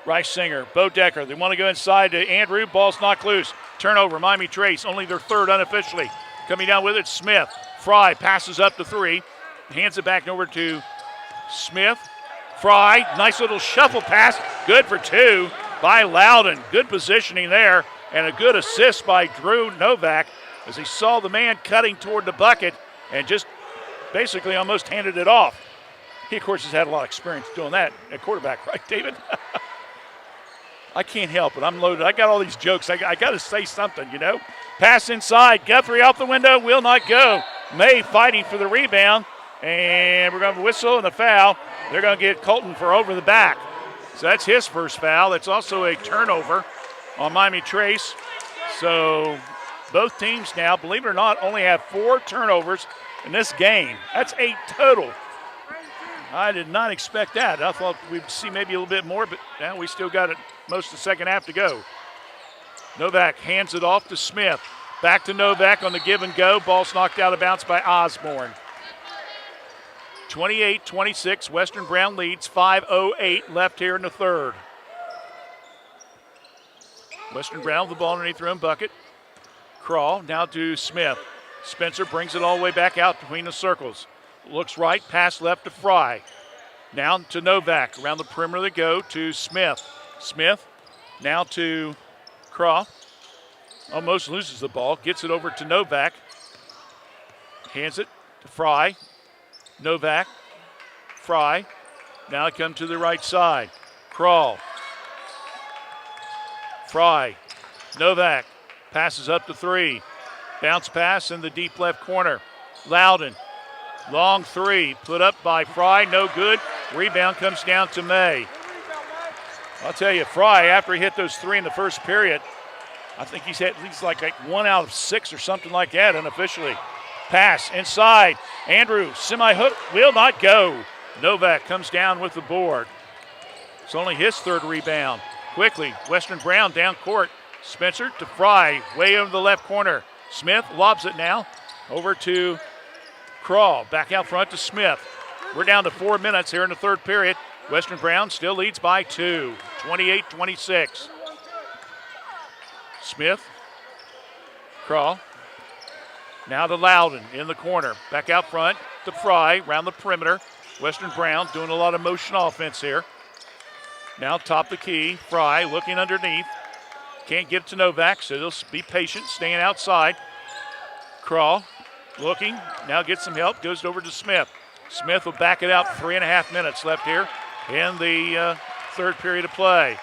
Rice-Singer, Bodecker, they want to go inside to Andrew. Ball's knocked loose. Turnover, Miami Trace, only their third unofficially. Coming down with it, Smith. Fry passes up to three. Hands it back over to Smith. Fry, nice little shuffle pass. Good for two by Loudon. Good positioning there. And a good assist by Drew Novak as he saw the man cutting toward the bucket and just basically almost handed it off. He, of course, has had a lot of experience doing that at quarterback, right, David? I can't help it. I'm loaded. I got all these jokes. I got to say something, you know. Pass inside. Guthrie out the window. Will not go. May fighting for the rebound. And we're going to whistle and a foul. They're going to get Colton for over the back. So that's his first foul. It's also a turnover on Miami Trace. So both teams now, believe it or not, only have 4 turnovers in this game. That's 8 total. I did not expect that. I thought we'd see maybe a little bit more, but now we still got it most of the second half to go. Novak hands it off to Smith. Back to Novak on the give and go. Ball's knocked out of bounds by Osborne. 28-26, Western Brown leads. 5:08 left here in the third. Western Brown with the ball underneath their own bucket. Crawl now to Smith. Spencer brings it all the way back out between the circles. Looks right, pass left to Fry. Now to Novak. Around the perimeter they go to Smith. Smith now to Craw. Almost loses the ball. Gets it over to Novak. Hands it to Fry. Novak. Fry. Now they come to the right side. Crawl. Fry. Novak. Passes up to 3. Bounce pass in the deep left corner. Loudon. Long 3. Put up by Fry. No good. Rebound comes down to May. I'll tell you, Fry, after he hit those 3 in the first period, I think he's hit at least like 1 out of 6 or something like that unofficially. Pass inside. Andrew, semi-hook, will not go. Novak comes down with the board. It's only his third rebound. Quickly, Western Brown down court. Spencer to Fry, way over the left corner. Smith lobs it now over to Crawl. Back out front to Smith. We're down to 4 minutes here in the third period. Western Brown still leads by 2, 28-26. Smith, Crawl. Now to Loudon in the corner. Back out front to Fry, around the perimeter. Western Brown doing a lot of motion offense here. Now top the key. Fry looking underneath. Can't get it to Novak, so they'll be patient, staying outside. Crawl looking. Now gets some help. Goes over to Smith. Smith will back it out. 3.5 minutes left here in the third period of play.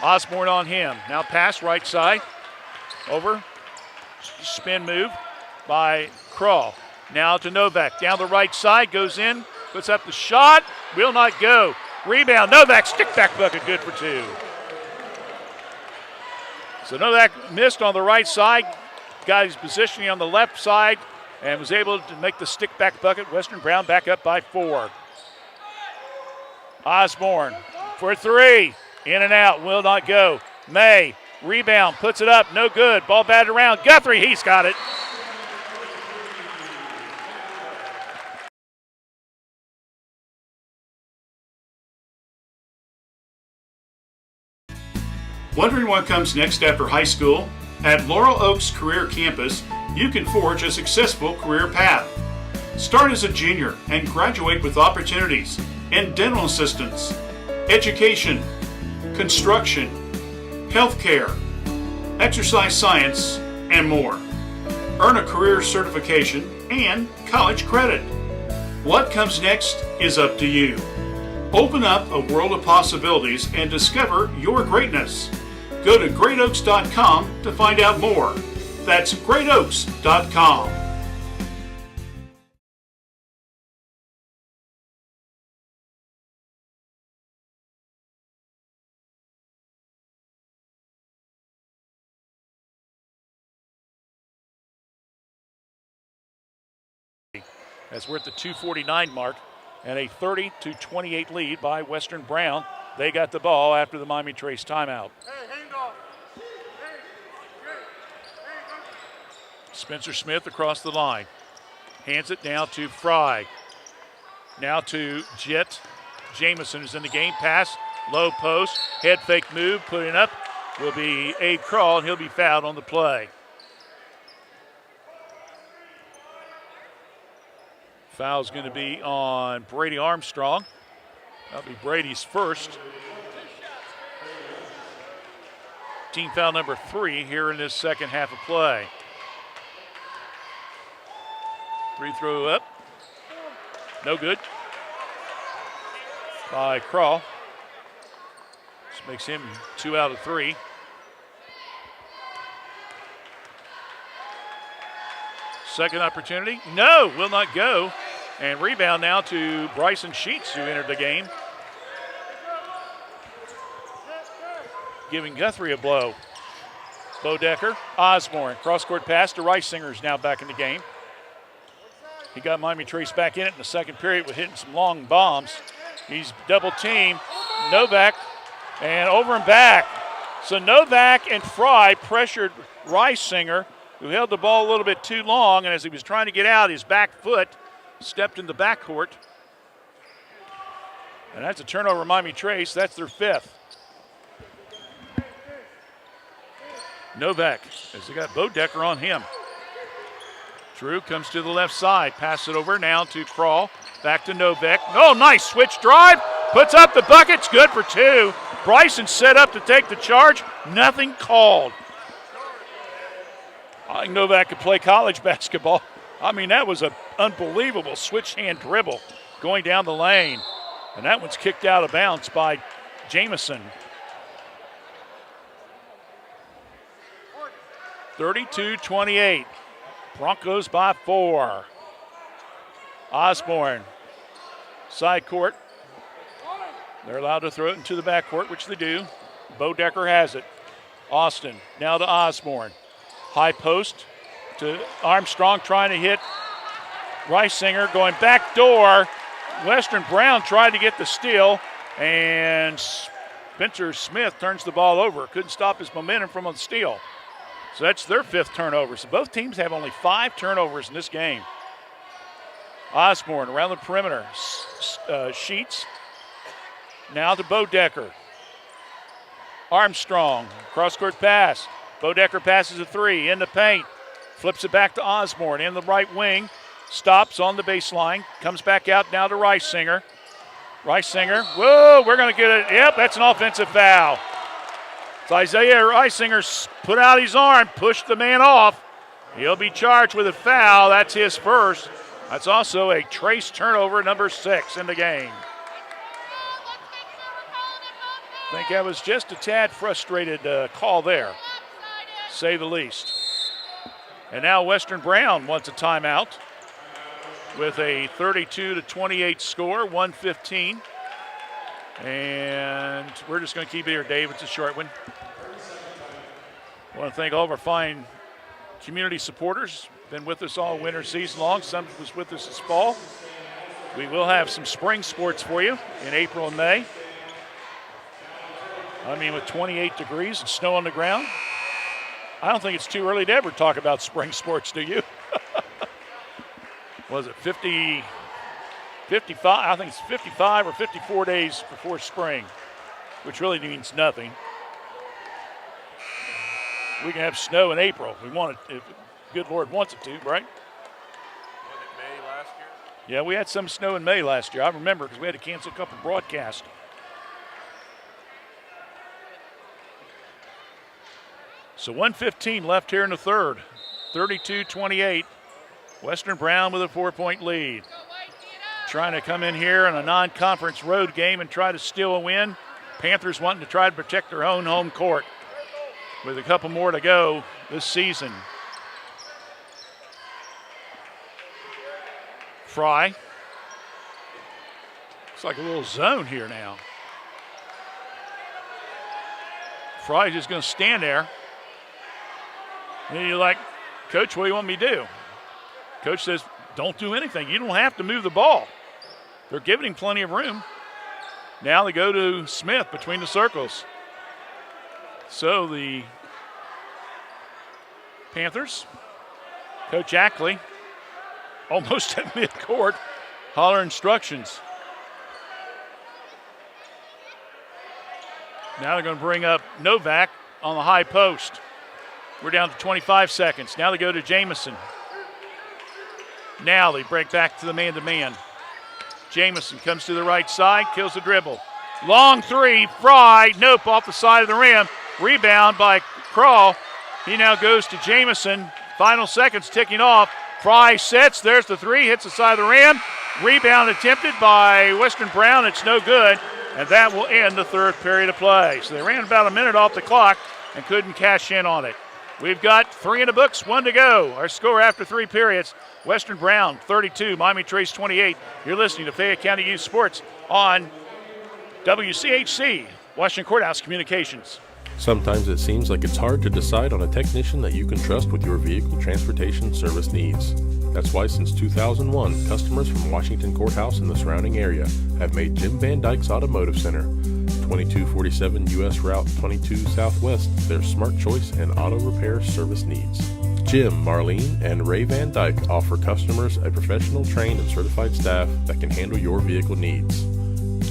Osborne on him. Now pass right side. Over spin move by Crawl. Now to Novak. Down the right side, goes in, puts up the shot, will not go. Rebound, Novak, stick back bucket, good for two. So Novak missed on the right side, got his positioning on the left side, and was able to make the stick back bucket. Western Brown back up by 4. Osborne for 3, in and out, will not go. May, rebound, puts it up, no good. Ball batted around, Guthrie, he's got it. Wondering what comes next after high school? At Laurel Oaks Career Campus, you can forge a successful career path. Start as a junior and graduate with opportunities in dental assistance, education, construction, healthcare, exercise science, and more. Earn a career certification and college credit. What comes next is up to you. Open up a world of possibilities and discover your greatness. Go to greatoaks.com to find out more. That's greatoaks.com. As we're at the 2:49 mark, and a 30-28 lead by Western Brown. They got the ball after the Miami Trace timeout. Spencer Smith across the line. Hands it down to Fry. Now to Jet Jamison, who's in the game. Pass, low post, head fake move, putting up will be Abe Crawl, and he'll be fouled on the play. Foul's going to be on Brady Armstrong. That'll be Brady's first. Team foul number 3 here in this second half of play. Free throw up. No good. By Crawl. This makes him 2 out of 3. Second opportunity. No, will not go. And rebound now to Bryson Sheets, who entered the game. Giving Guthrie a blow. Bodecker, Osborne, cross-court pass to Ricinger's now back in the game. He got Miami Trace back in it in the second period with hitting some long bombs. He's double-teamed. Novak, and over and back. So Novak and Fry pressured Ricinger, who held the ball a little bit too long, and as he was trying to get out, his back foot stepped in the backcourt. And that's a turnover, Miami Trace. That's their 5th. Novak, as they got Bodecker on him. Drew comes to the left side, pass it over now to Crawl, back to Novak. Oh, nice switch drive, puts up the bucket, it's good for 2. Bryson set up to take the charge, nothing called. I think Novak could play college basketball. I mean, that was an unbelievable switch hand dribble going down the lane. And that one's kicked out of bounds by Jamison. 32-28. Broncos by 4. Osborne, side court. They're allowed to throw it into the backcourt, which they do. Bodecker has it. Austin, now to Osborne. High post to Armstrong, trying to hit Ricinger, going back door. Western Brown tried to get the steal, and Spencer Smith turns the ball over. Couldn't stop his momentum from the steal. So that's their 5th turnover. So both teams have only 5 turnovers in this game. Osborne around the perimeter. Sheets. Now to Bodecker. Armstrong, cross-court pass. Bodecker passes a 3 in the paint. Flips it back to Osborne in the right wing. Stops on the baseline. Comes back out now to Ricinger. Ricinger, whoa, we're going to get it. Yep, that's an offensive foul. So Isaiah Ricinger put out his arm, pushed the man off. He'll be charged with a foul. That's his first. That's also a Trace turnover, number 6 in the game. I think that was just a tad frustrated call there, say the least. And now Western Brown wants a timeout with a 32-28 score, 1:15. And we're just going to keep it here, Dave. It's a short one. I want to thank all of our fine community supporters. Been with us all winter season long. Some was with us this fall. We will have some spring sports for you in April and May. I mean, with 28 degrees and snow on the ground, I don't think it's too early to ever talk about spring sports, do you? Was it 50, 55? I think it's 55 or 54 days before spring, which really means nothing. We can have snow in April if we want it, if good Lord wants it to, right? Was it May last year? Yeah, we had some snow in May last year. I remember because we had to cancel a couple broadcasts. So 1:15 left here in the third. 32-28. Western Brown with a 4-point lead. Trying to come in here in a non-conference road game and try to steal a win. Panthers wanting to try to protect their own home court with a couple more to go this season. Fry. It's like a little zone here now. Fry's just going to stand there. And you're like, Coach, what do you want me to do? Coach says, don't do anything. You don't have to move the ball. They're giving him plenty of room. Now they go to Smith between the circles. So the Panthers, Coach Ackley, almost at midcourt, holler instructions. Now they're going to bring up Novak on the high post. We're down to 25 seconds. Now they go to Jamison. Now they break back to the man-to-man. Jamison comes to the right side, kills the dribble. Long three, Fry, nope, off the side of the rim. Rebound by Crawl. He now goes to Jamison. Final seconds ticking off. Fry sets, there's the three, hits the side of the rim. Rebound attempted by Western Brown, it's no good. And that will end the third period of play. So they ran about a minute off the clock and couldn't cash in on it. We've got 3 in the books, 1 to go. Our score after 3 periods, Western Brown 32, Miami Trace 28. You're listening to Fayette County Youth Sports on WCHC, Washington Courthouse Communications. Sometimes it seems like it's hard to decide on a technician that you can trust with your vehicle transportation service needs. That's why since 2001, customers from Washington Courthouse and the surrounding area have made Jim Van Dyke's Automotive Center, 2247 U.S. Route 22 Southwest, their smart choice and auto repair service needs. Jim, Marlene, and Ray Van Dyke offer customers a professional, trained, and certified staff that can handle your vehicle needs.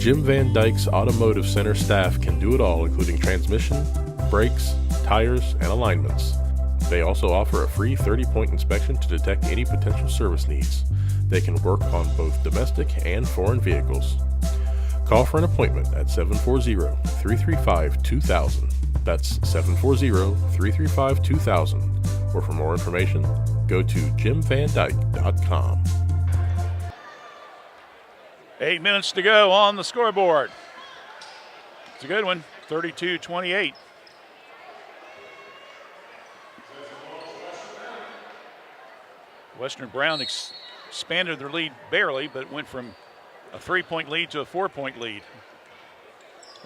Jim Van Dyke's Automotive Center staff can do it all, including transmission, brakes, tires, and alignments. They also offer a free 30-point inspection to detect any potential service needs. They can work on both domestic and foreign vehicles. Call for an appointment at 740-335-2000. That's 740-335-2000. Or for more information, go to jimvandyke.com. 8 minutes to go on the scoreboard. It's a good one, 32-28. Western Brown expanded their lead barely, but went from a 3-point lead to a 4-point lead.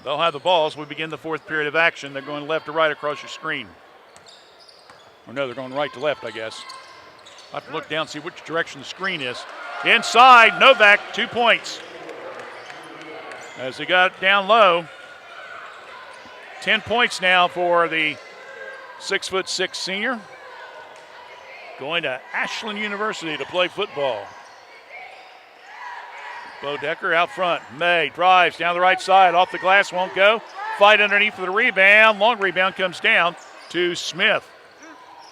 They'll have the ball as we begin the fourth period of action. They're going left to right across your screen. Or no, they're going right to left, I guess. I'll have to look down, see which direction the screen is. Inside, Novak, 2 points. As he got down low. 10 points now for the 6'6" senior. Going to Ashland University to play football. Bo Decker out front. May drives down the right side. Off the glass, won't go. Fight underneath for the rebound. Long rebound comes down to Smith.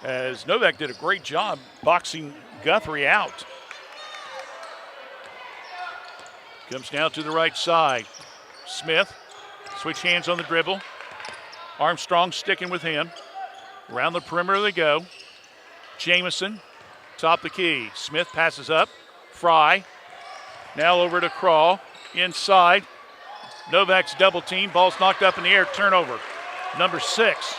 As Novak did a great job boxing Guthrie out. Comes down to the right side. Smith, switch hands on the dribble. Armstrong sticking with him. Around the perimeter they go. Jamison, top the key. Smith passes up. Fry. Now over to Crawl. Inside. Novak's double team. Ball's knocked up in the air. Turnover. Number 6.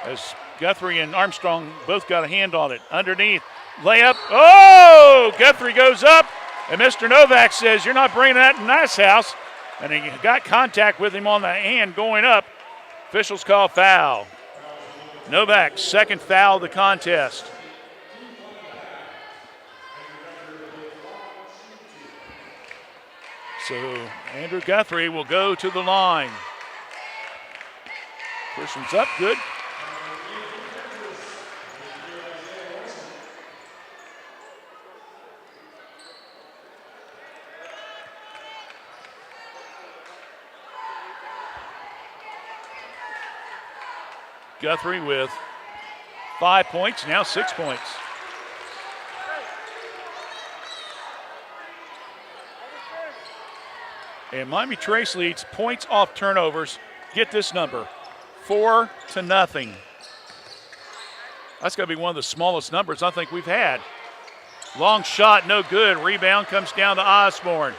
As Guthrie and Armstrong both got a hand on it. Underneath, layup. Oh, Guthrie goes up, and Mr. Novak says, "You're not bringing that in this house." And he got contact with him on the hand going up. Officials call foul. Novak's second foul of the contest. So Andrew Guthrie will go to the line. First one's up, good. Guthrie with 5 points, now 6 points. And Miami Trace leads points off turnovers. Get this number, 4-0. That's got to be one of the smallest numbers I think we've had. Long shot, no good. Rebound comes down to Osborne.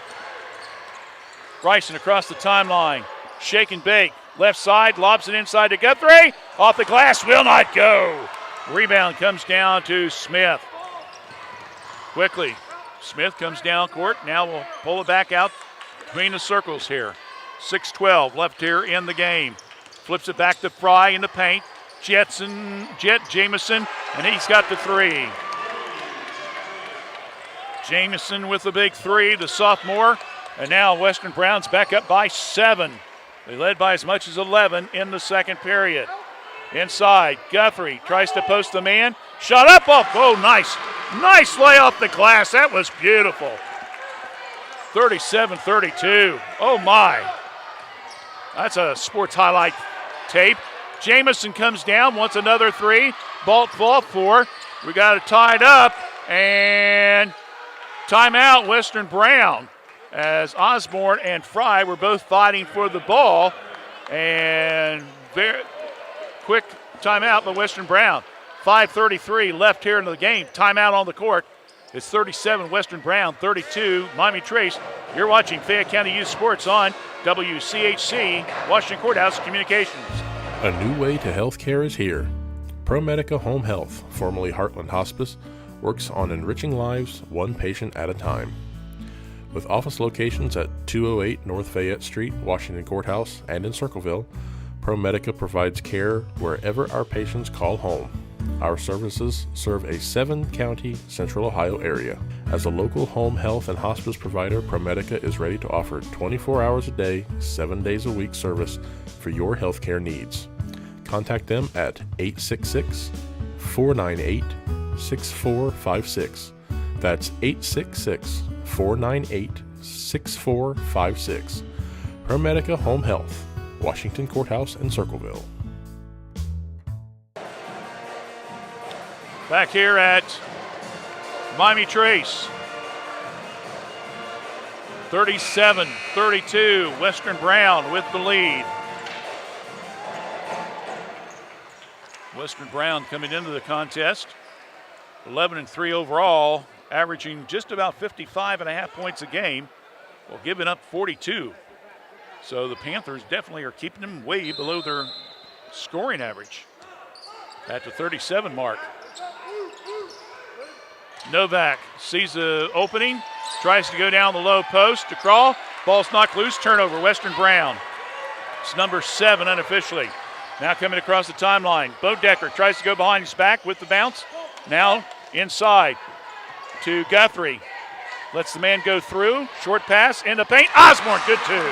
Bryson across the timeline. Shake and bake. Left side, lobs it inside to Guthrie. Off the glass, will not go. Rebound comes down to Smith. Quickly, Smith comes down court. Now we'll pull it back out between the circles here. 6:12 left here in the game. Flips it back to Fry in the paint. Jet Jamison, and he's got the three. Jamison with the big three, the sophomore. And now Western Brown's back up by 7. They led by as much as 11 in the second period. Inside, Guthrie tries to post the man. Shot up off. Oh, nice. Nice lay off the glass. That was beautiful. 37-32. Oh, my. That's a sports highlight tape. Jamison comes down, wants another three. Ball 4. We got it tied up. And timeout, Western Brown. As Osborne and Fry were both fighting for the ball. And very quick timeout by Western Brown. 5:33 left here in the game. Timeout on the court. It's 37 Western Brown, 32 Miami Trace. You're watching Fayette County Youth Sports on WCHC, Washington Courthouse Communications. A new way to healthcare is here. ProMedica Home Health, formerly Heartland Hospice, works on enriching lives one patient at a time. With office locations at 208 North Fayette Street, Washington Courthouse, and in Circleville, ProMedica provides care wherever our patients call home. Our services serve a 7-county Central Ohio area. As a local home health and hospice provider, ProMedica is ready to offer 24 hours a day, 7 days a week service for your healthcare needs. Contact them at 866-498-6456. That's 866-498-6456. ProMedica Home Health, Washington Courthouse and Circleville. Back here at Miami Trace. 37-32, Western Brown with the lead. Western Brown coming into the contest, 11-3 overall, averaging just about 55.5 points a game, while giving up 42. So the Panthers definitely are keeping them way below their scoring average at the 37 mark. Novak sees the opening, tries to go down the low post to crawl. Ball's knocked loose, turnover, Western Brown. It's number 7 unofficially. Now coming across the timeline. Bodecker tries to go behind his back with the bounce. Now inside to Guthrie. Lets the man go through. Short pass in the paint. Osborne, good too.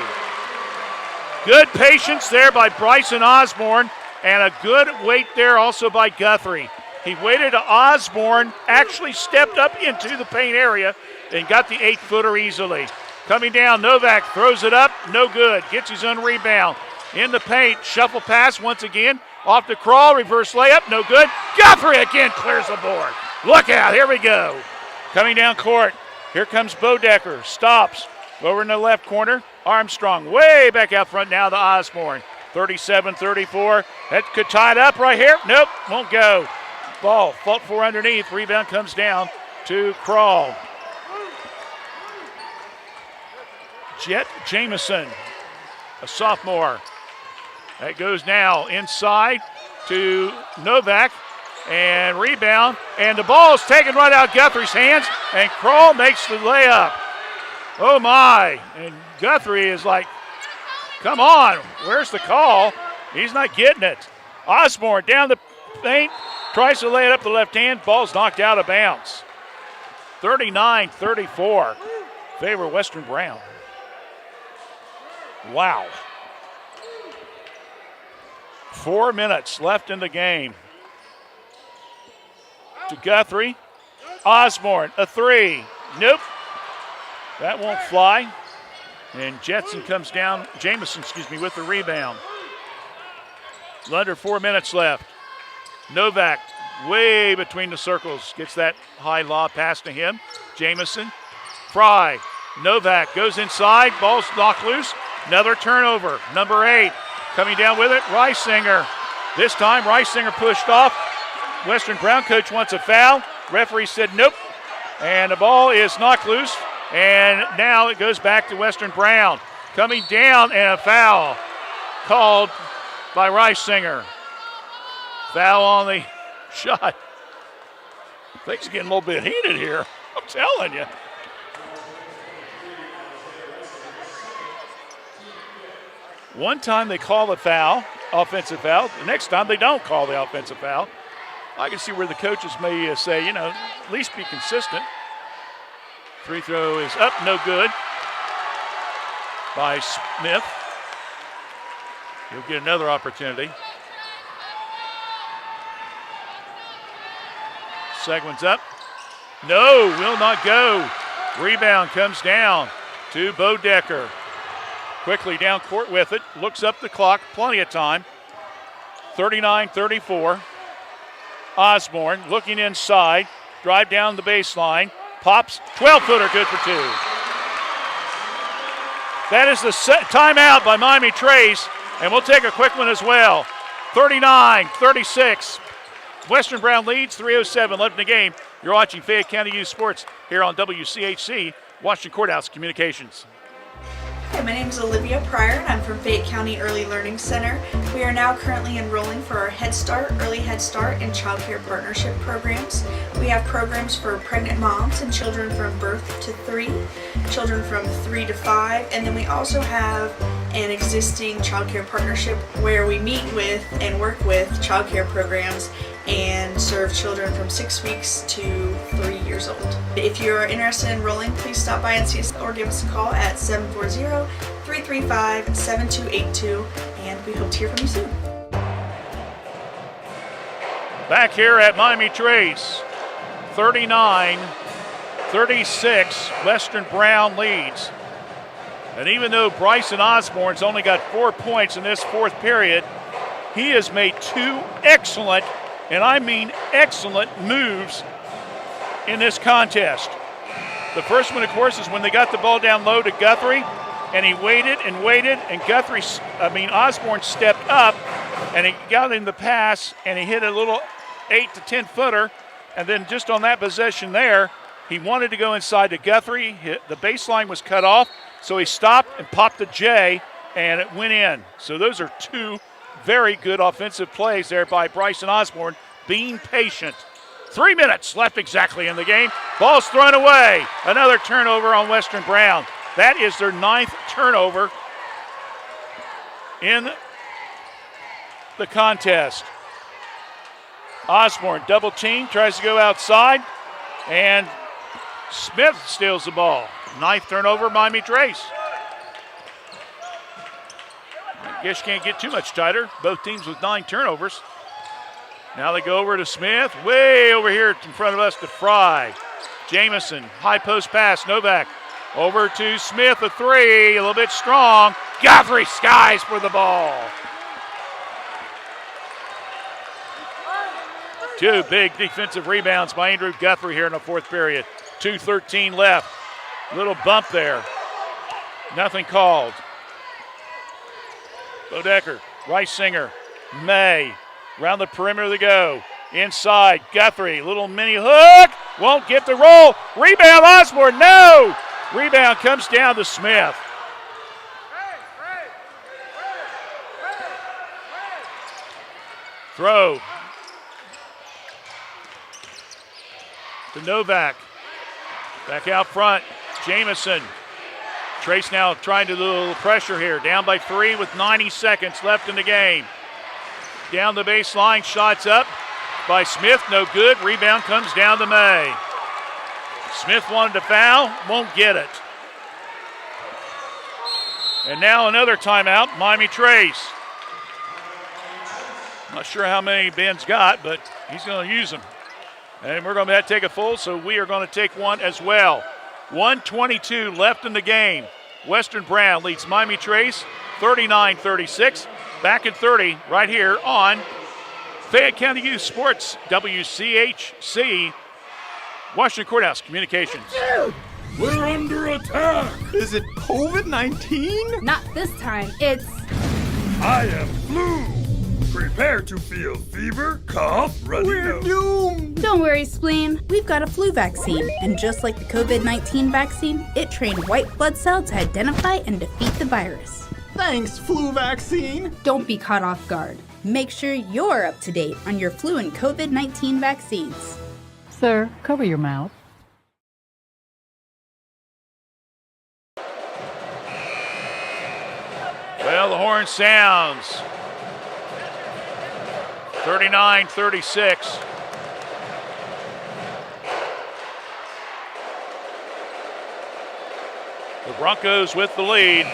Good patience there by Bryson Osborne, and a good wait there also by Guthrie. He waited to Osborne, actually stepped up into the paint area and got the 8-footer easily. Coming down, Novak throws it up, no good. Gets his own rebound. In the paint, shuffle pass once again. Off the crawl, reverse layup, no good. Guthrie again clears the board. Look out, here we go. Coming down court, here comes Bodecker, stops. Over in the left corner, Armstrong way back out front now to Osborne. 37-34, that could tie it up right here. Nope, won't go. Ball fought for underneath, rebound comes down to Crawl. Jet Jamison, a sophomore. That goes now inside to Novak, and rebound, and the ball is taken right out of Guthrie's hands, and Kroll makes the layup. Oh my, and Guthrie is like, come on, where's the call? He's not getting it. Osborne down the paint, tries to lay it up the left hand, ball's knocked out of bounds. 39-34, favor Western Brown. Wow. 4 minutes left in the game. To Guthrie. Osborne, a three. Nope. That won't fly. And Jameson comes down with the rebound. Under 4 minutes left. Novak, way between the circles, gets that high lob pass to him. Jameson. Fry. Novak goes inside. Ball's knocked loose. Another turnover. Number 8 coming down with it. Reisinger. This time Reisinger pushed off. Western Brown coach wants a foul. Referee said nope. And the ball is knocked loose. And now it goes back to Western Brown. Coming down and a foul called by Reisinger. Foul on the shot. Things are getting a little bit heated here. I'm telling you. One time they call the foul, offensive foul. The next time they don't call the offensive foul. I can see where the coaches may say, at least be consistent. Free throw is up, no good by Smith. He'll get another opportunity. Seguin's up. No, will not go. Rebound comes down to Bodecker. Quickly down court with it. Looks up the clock. Plenty of time. 39-34. Osborne looking inside. Drive down the baseline. Pops. 12-footer good for two. That is the timeout by Miami Trace. And we'll take a quick one as well. 39-36. Western Brown leads. 3:07 left in the game. You're watching Fayette County Youth Sports here on WCHC, Washington Courthouse Communications. Hi, my name is Olivia Pryor, and I'm from Fayette County Early Learning Center. We are now currently enrolling for our Head Start, Early Head Start, and Child Care Partnership programs. We have programs for pregnant moms and children from birth to 3, children from 3 to 5, and then we also have an existing Child Care Partnership where we meet with and work with child care programs and serve children from 6 weeks to 3 years old. If you're interested in enrolling, please stop by and see us or give us a call at 740-335-7282, and we hope to hear from you soon. Back here at Miami Trace, 39-36, Western Brown leads. And even though Bryson Osborne's only got 4 points in this fourth period, he has made 2 excellent, and I mean excellent, moves in this contest. The first one, of course, is when they got the ball down low to Guthrie, and he waited, and Osborne stepped up, and he got in the pass, and he hit a little 8 to 10 footer, and then just on that possession there, he wanted to go inside to Guthrie. The baseline was cut off, so he stopped and popped a J, and it went in. So those are 2 very good offensive plays there by Bryson Osborne, being patient. 3 minutes left exactly in the game. Ball's thrown away. Another turnover on Western Brown. That is their 9th turnover in the contest. Osborne double team, tries to go outside, and Smith steals the ball. 9th turnover, Miami Trace. I guess you can't get too much tighter. Both teams with 9 turnovers. Now they go over to Smith, way over here in front of us to Fry. Jameson, high post pass, Novak. Over to Smith, a 3, a little bit strong. Guthrie skies for the ball. 2 big defensive rebounds by Andrew Guthrie here in the fourth period. 2:13 left. Little bump there. Nothing called. Bodecker, Reisinger, May. Around the perimeter they go. Inside, Guthrie, little mini hook. Won't get the roll. Rebound, Osborne, no! Rebound comes down to Smith. Throw to Novak. Back out front, Jamison. Trace now trying to do a little pressure here. Down by 3 with 90 seconds left in the game. Down the baseline, shots up by Smith, no good. Rebound comes down to May. Smith wanted to foul, won't get it. And now another timeout, Miami Trace. Not sure how many Ben's got, but he's going to use them. And we're going to have to take a full, so we are going to take one as well. 1:22 left in the game. Western Brown leads Miami Trace 39-36. Back at 30 right here on Fayette County Youth Sports, WCHC, Washington Courthouse Communications. We're under attack. Is it COVID-19? Not this time. It's I am flu. Prepare to feel fever, cough, runny nose. Doomed. Don't worry, Spleen. We've got a flu vaccine, and just like the COVID-19 vaccine, it trained white blood cells to identify and defeat the virus. Thanks, flu vaccine. Don't be caught off guard. Make sure you're up to date on your flu and COVID-19 vaccines. Sir, cover your mouth. Well, the horn sounds. 39-36. The Broncos with the lead.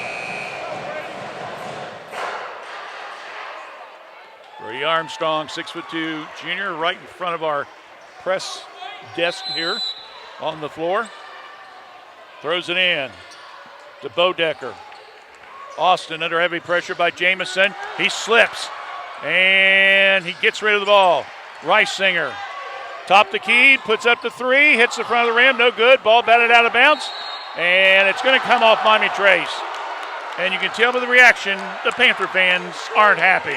Brady Armstrong, 6'2" junior, right in front of our press desk here on the floor. Throws it in to Bodecker. Austin under heavy pressure by Jamison. He slips and he gets rid of the ball. Reisinger, top the key, puts up the 3, hits the front of the rim, no good. Ball batted out of bounds, and it's going to come off Miami Trace. And you can tell by the reaction, the Panther fans aren't happy.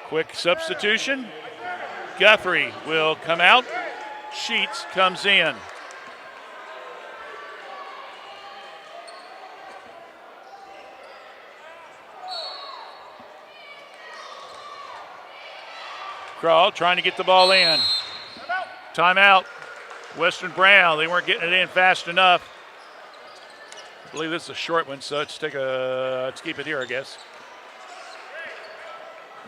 Quick substitution. Guthrie will come out. Sheets comes in. Crawl trying to get the ball in. Timeout. Western Brown. They weren't getting it in fast enough. I believe this is a short one, so let's keep it here, I guess.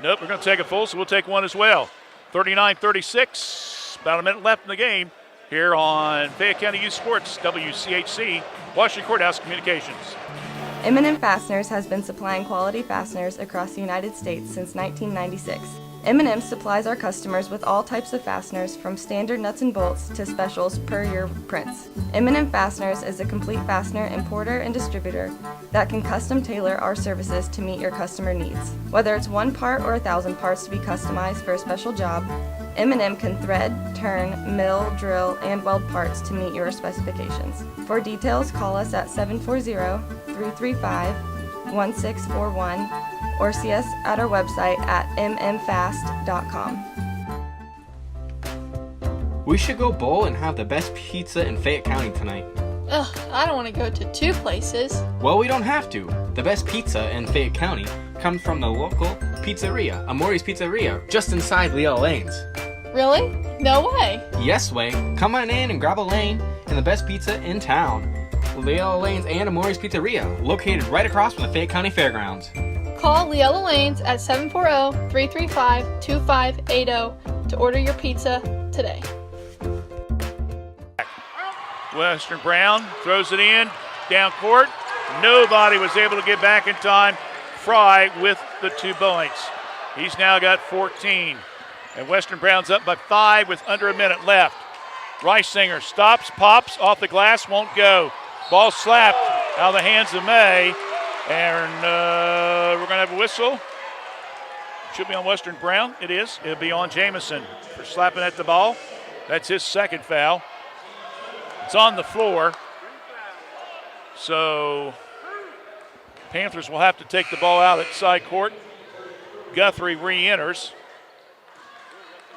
Nope, we're going to take a full, so we'll take one as well. 39-36. About a minute left in the game here on Fayette County Youth Sports, WCHC, Washington Courthouse Communications. M&M Fasteners has been supplying quality fasteners across the United States since 1996. M&M supplies our customers with all types of fasteners, from standard nuts and bolts to specials per your prints. M&M Fasteners is a complete fastener importer and distributor that can custom tailor our services to meet your customer needs. Whether it's 1 part or 1,000 parts to be customized for a special job, M&M can thread, turn, mill, drill, and weld parts to meet your specifications. For details, call us at 740-335-1641 or see us at our website at mmfast.com. We should go bowl and have the best pizza in Fayette County tonight. Ugh, I don't want to go to 2 places. Well, we don't have to. The best pizza in Fayette County comes from the local pizzeria, Amori's Pizzeria, just inside Leo Lanes. Really? No way. Yes way. Come on in and grab a lane and the best pizza in town. Leo Lanes and Amori's Pizzeria, located right across from the Fayette County Fairgrounds. Call Leella Lanes at 740-335-2580 to order your pizza today. Western Brown throws it in, down court. Nobody was able to get back in time. Fry with the 2 points. He's now got 14. And Western Brown's up by 5 with under a minute left. Reisinger stops, pops, off the glass, won't go. Ball slapped out of the hands of May. And we're going to have a whistle. Should be on Western Brown. It is. It'll be on Jamison for slapping at the ball. That's his second foul. It's on the floor. So Panthers will have to take the ball out at side court. Guthrie re-enters.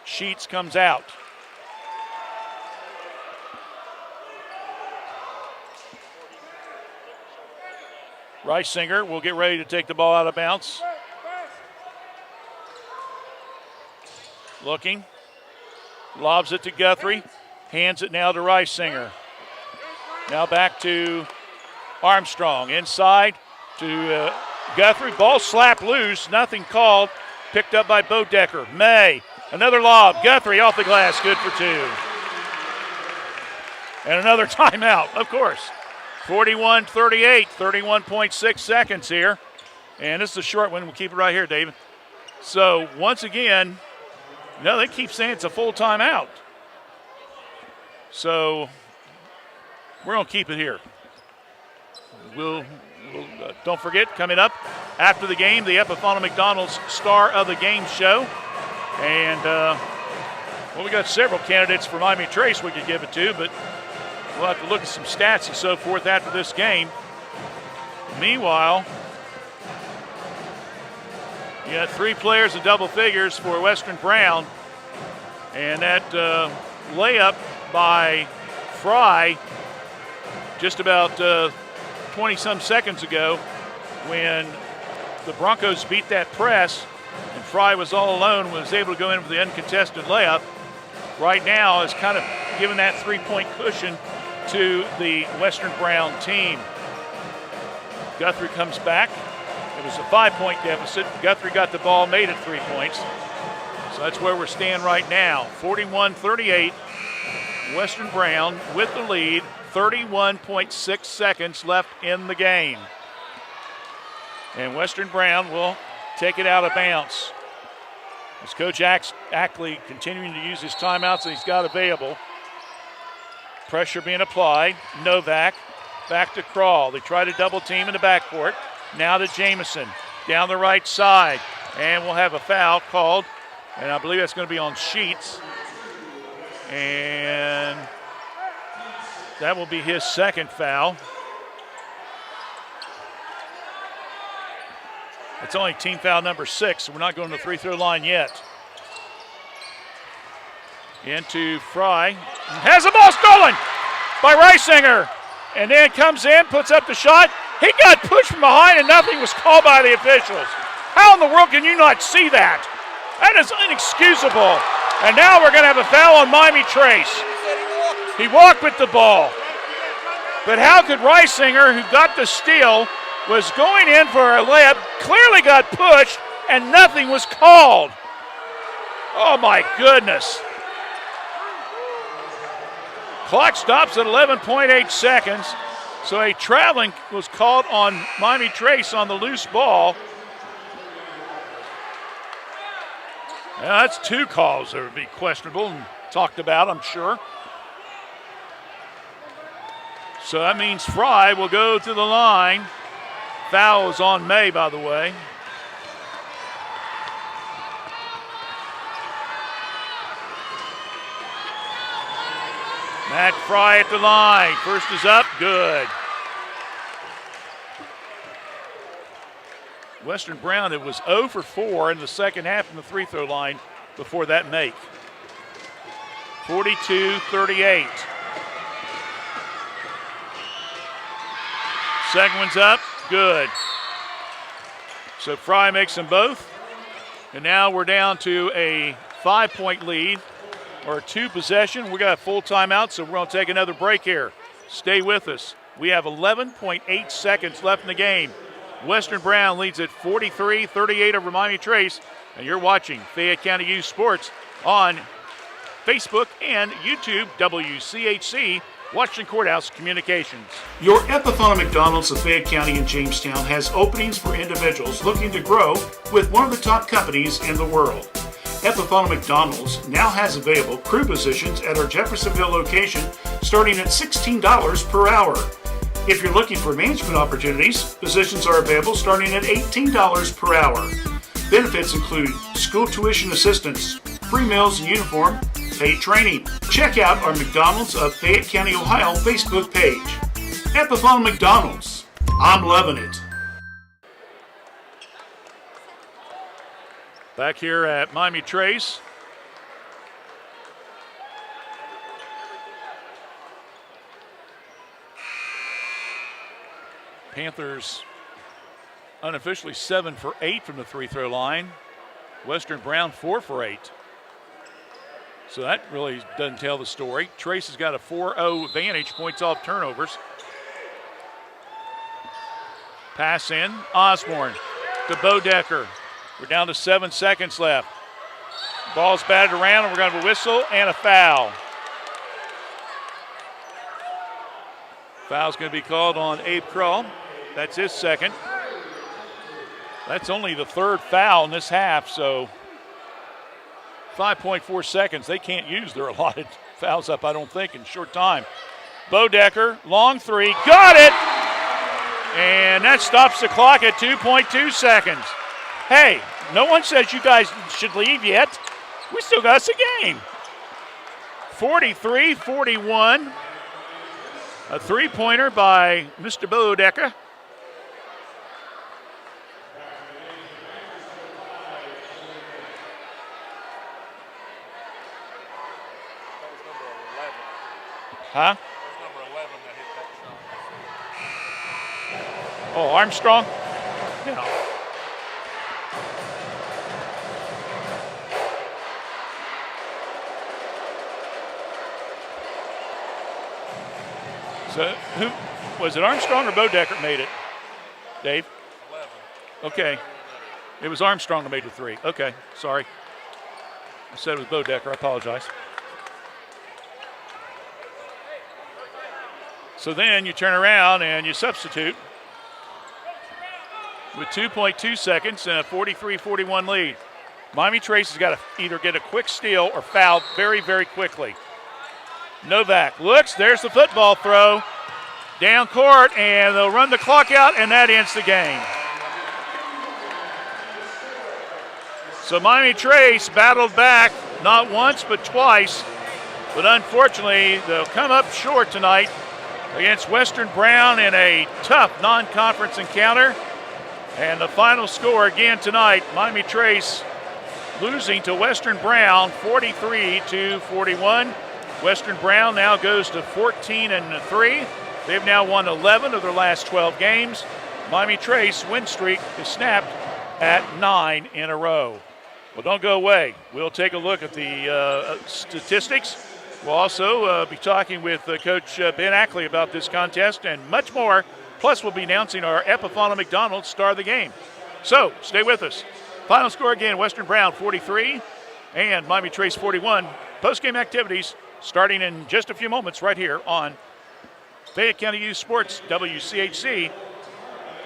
Sheets comes out. Reisinger will get ready to take the ball out of bounds. Looking. Lobs it to Guthrie. Hands it now to Reisinger. Now back to Armstrong. Inside to Guthrie. Ball slapped loose. Nothing called. Picked up by Bodecker. May. Another lob. Guthrie off the glass. Good for 2. And another timeout, of course. 41-38. 31.6 seconds here. And this is a short one. We'll keep it right here, David. So once again, no, they keep saying it's a full timeout. So we're going to keep it here. We'll don't forget, coming up after the game, the Epifano McDonald's Star of the Game show. And, well, we got several candidates for Miami Trace we could give it to, but we'll have to look at some stats and so forth after this game. Meanwhile, you got 3 players in double figures for Western Brown. And that layup by Fry just about 20-some seconds ago when the Broncos beat that press and Fry was all alone, was able to go in for the uncontested layup. Right now is kind of giving that 3-point cushion to the Western Brown team. Guthrie comes back. It was a 5-point deficit. Guthrie got the ball, made it 3 points. So that's where we're standing right now. 41-38. Western Brown with the lead. 31.6 seconds left in the game. And Western Brown will take it out of bounds. As Coach Ackley continuing to use his timeouts that he's got available. Pressure being applied. Novak back to Crawl. They try to double team in the backcourt. Now to Jamison down the right side. And we'll have a foul called. And I believe that's going to be on Sheets. And that will be his second foul. It's only team foul number 6, so we're not going to the free throw line yet. Into Fry. Has the ball stolen by Reisinger. And then comes in, puts up the shot. He got pushed from behind and nothing was called by the officials. How in the world can you not see that? That is inexcusable. And now we're going to have a foul on Miami Trace. He walked with the ball. But how could Reisinger, who got the steal, was going in for a layup, clearly got pushed, and nothing was called? Oh, my goodness. Clock stops at 11.8 seconds. So a traveling was called on Miami Trace on the loose ball. Now, that's 2 calls that would be questionable and talked about, I'm sure. So that means Fry will go to the line. Foul is on May, by the way. Matt Fry at the line. First is up, good. Western Brown, it was 0 for 4 in the second half in the free throw line before that make. 42-38. Second one's up, good. So Fry makes them both. And now we're down to a 5-point lead, or 2 possession. We got a full timeout, so we're going to take another break here. Stay with us. We have 11.8 seconds left in the game. Western Brown leads at 43-38 over Miami Trace, and you're watching Fayette County Youth Sports on Facebook and YouTube, WCHC, Washington Courthouse Communications. Your Epifano McDonald's of Fayette County and Jamestown has openings for individuals looking to grow with one of the top companies in the world. Epifano McDonald's now has available crew positions at our Jeffersonville location starting at $16 per hour. If you're looking for management opportunities, positions are available starting at $18 per hour. Benefits include school tuition assistance, free meals and uniform, paid training. Check out our McDonald's of Fayette County, Ohio Facebook page. Epifano McDonald's. I'm loving it. Back here at Miami Trace. Panthers unofficially 7 for 8 from the free throw line. Western Brown 4 for 8. So that really doesn't tell the story. Trace has got a 4-0 advantage, points off turnovers. Pass in, Osborne to Bodecker. We're down to 7 seconds left. Ball's batted around, and we're going to have a whistle and a foul. Foul's going to be called on Abe Krull. That's his second. That's only the third foul in this half, so 5.4 seconds. They can't use their allotted fouls up, I don't think, in short time. Bodecker, long three, got it! And that stops the clock at 2.2 seconds. Hey, no one says you guys should leave yet. We still got us a game. 43-41. A three-pointer by Mr. Bodecker. Huh? Number 11 that hit that shot. Oh, Armstrong? Yeah. So, who was it, Armstrong or Bodecker made it? Dave? 11. Okay. It was Armstrong who made the three. Okay, sorry. I said it was Bodecker. I apologize. So then you turn around and you substitute with 2.2 seconds and a 43-41 lead. Miami Trace has got to either get a quick steal or foul very, very quickly. Novak looks, there's the football throw. Down court, and they'll run the clock out, and that ends the game. So Miami Trace battled back not once but twice, but unfortunately they'll come up short tonight against Western Brown in a tough non-conference encounter. And the final score again tonight, Miami Trace losing to Western Brown 43-41. Western Brown now goes to 14-3. They've now won 11 of their last 12 games. Miami Trace win streak is snapped at 9 in a row. Well, don't go away. We'll take a look at the statistics. We'll also be talking with Coach Ben Ackley about this contest and much more. Plus, we'll be announcing our Epifano McDonald Star of the Game. So, stay with us. Final score again, Western Brown 43 and Miami Trace 41. Post-game activities starting in just a few moments right here on Fayette County Youth Sports, WCHC,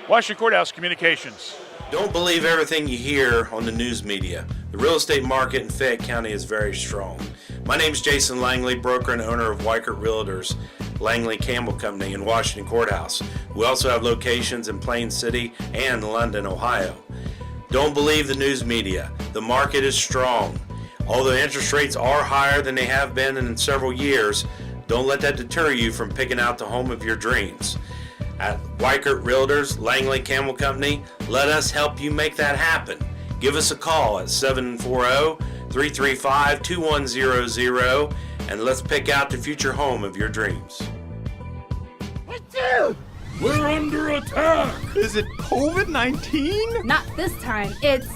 Washington Courthouse Communications. Don't believe everything you hear on the news media. The real estate market in Fayette County is very strong. My name is Jason Langley, broker and owner of Weichert Realtors, Langley Campbell Company in Washington Courthouse. We also have locations in Plain City and London, Ohio. Don't believe the news media. The market is strong. Although interest rates are higher than they have been in several years, don't let that deter you from picking out the home of your dreams. At Weichert Realtors, Langley Campbell Company, let us help you make that happen. Give us a call at 740-335-2100 and let's pick out the future home of your dreams. We're under attack! Is it COVID-19? Not this time. It's...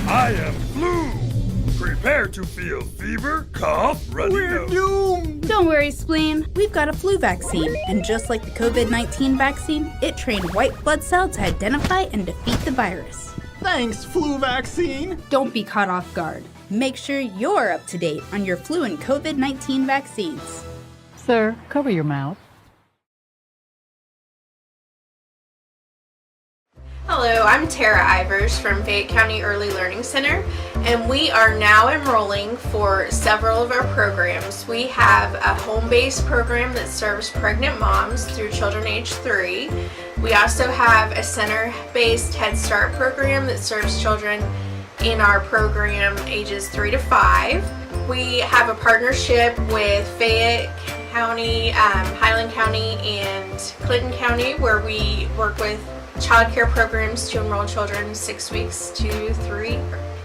I am flu! Prepare to feel fever, cough, runny nose. Doomed! Don't worry, Spleen. We've got a flu vaccine, and just like the COVID-19 vaccine, it trained white blood cells to identify and defeat the virus. Thanks, flu vaccine! Don't be caught off guard. Make sure you're up to date on your flu and COVID-19 vaccines. Sir, cover your mouth. Hello, I'm Tara Ivers from Fayette County Early Learning Center, and we are now enrolling for several of our programs. We have a home-based program that serves pregnant moms through children age 3. We also have a center-based Head Start program that serves children in our program ages 3 to 5. We have a partnership with Fayette County, Highland County, and Clinton County, where we work with child care programs to enroll children 6 weeks to 3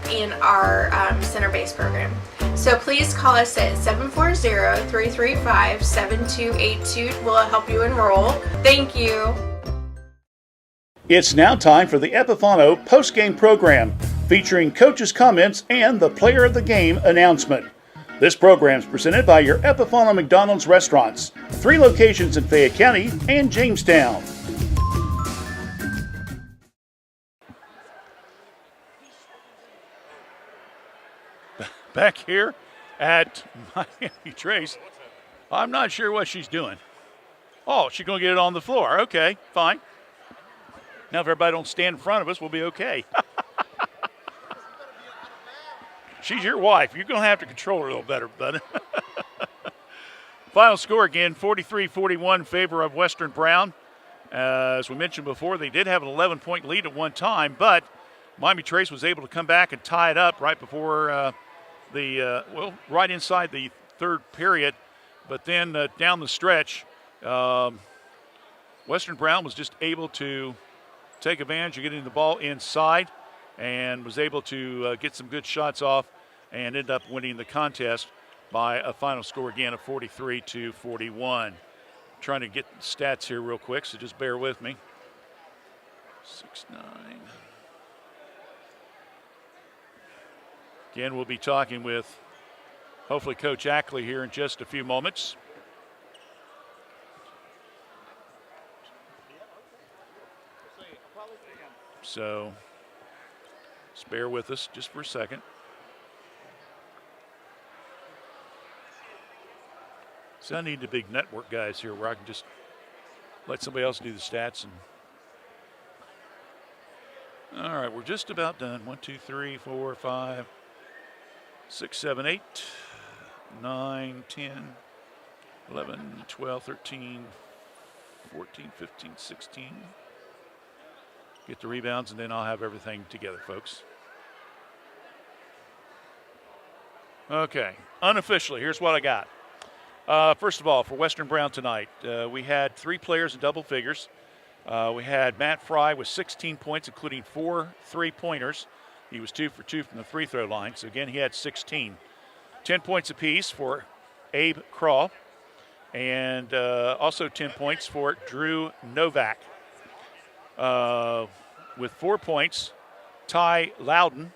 in our center-based program. So please call us at 740-335-7282. We'll help you enroll. Thank you. It's now time for the Epifano post-game program, featuring coaches' comments and the player of the game announcement. This program is presented by your Epifano McDonald's restaurants, 3 locations in Fayette County and Jamestown. Back here at Miami Trace, I'm not sure what she's doing. Oh, she's going to get it on the floor. Okay, fine. Now if everybody don't stand in front of us, we'll be okay. She's your wife. You're going to have to control her a little better, bud. Final score again, 43-41 in favor of Western Brown. As we mentioned before, they did have an 11-point lead at one time, but Miami Trace was able to come back and tie it up right before right inside the third period. But then down the stretch, Western Brown was just able to take advantage of getting the ball inside and was able to get some good shots off and end up winning the contest by a final score again of 43-41. Trying to get stats here real quick, so just bear with me. 6-9. Again, we'll be talking with hopefully Coach Ackley here in just a few moments. So, just bear with us just for a second. So I need the big network guys here where I can just let somebody else do the stats. And all right, we're just about done. 1, 2, 3, 4, 5, 6, 7, 8, 9, 10, 11, 12, 13, 14, 15, 16. Get the rebounds, and then I'll have everything together, folks. Okay, unofficially, here's what I got. First of all, for Western Brown tonight, we had 3 players in double figures. We had Matt Fry with 16 points, including 4 3-pointers. He was 2 for 2 from the free throw line, so again, he had 16. 10 points apiece for Abe Craw, and also 10 points for Drew Novak. With 4 points, Ty Loudon,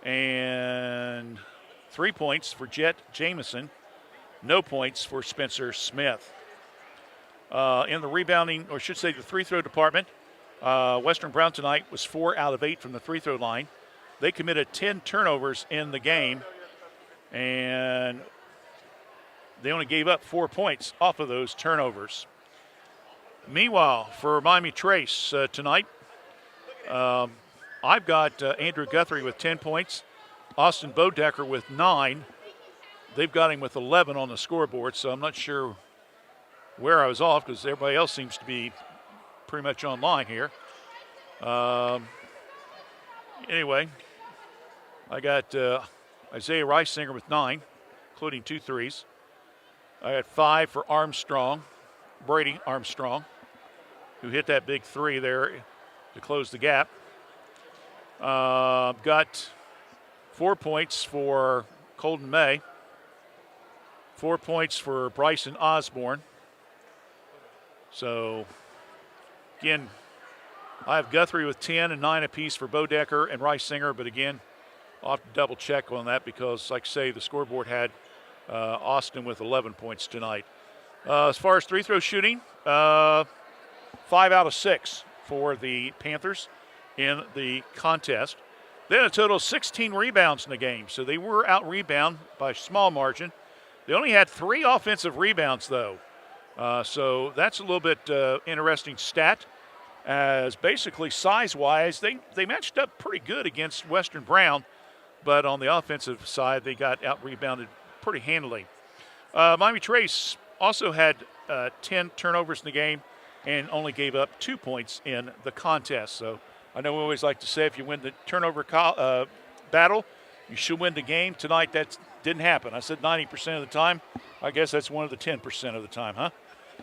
and 3 points for Jet Jamison. No points for Spencer Smith. In the rebounding, or I should say the free throw department, Western Brown tonight was 4 out of 8 from the free throw line. They committed 10 turnovers in the game, and they only gave up 4 points off of those turnovers. Meanwhile, for Miami Trace tonight, I've got Andrew Guthrie with 10 points, Austin Bodecker with 9. They've got him with 11 on the scoreboard, so I'm not sure where I was off because everybody else seems to be pretty much online here. Anyway, I got Isaiah Reisinger with 9, including 2 threes. I got 5 for Armstrong, Brady Armstrong, who hit that big 3 there to close the gap. Got 4 points for Colton May, 4 points for Bryson Osborne. So, again, I have Guthrie with 10 and 9 apiece for Bodecker and Reisinger, but again, I'll have to double check on that because, like I say, the scoreboard had Austin with 11 points tonight. As far as free throw shooting, 5 out of 6 for the Panthers in the contest. They had a total of 16 rebounds in the game, so they were out-rebound by a small margin. They only had 3 offensive rebounds, though. So that's a little bit interesting stat, as basically size-wise, they matched up pretty good against Western Brown, but on the offensive side, they got out-rebounded pretty handily. Miami Trace also had 10 turnovers in the game and only gave up 2 points in the contest. So I know we always like to say if you win the turnover battle, you should win the game. Tonight, that didn't happen. I said 90% of the time. I guess that's one of the 10% of the time, huh?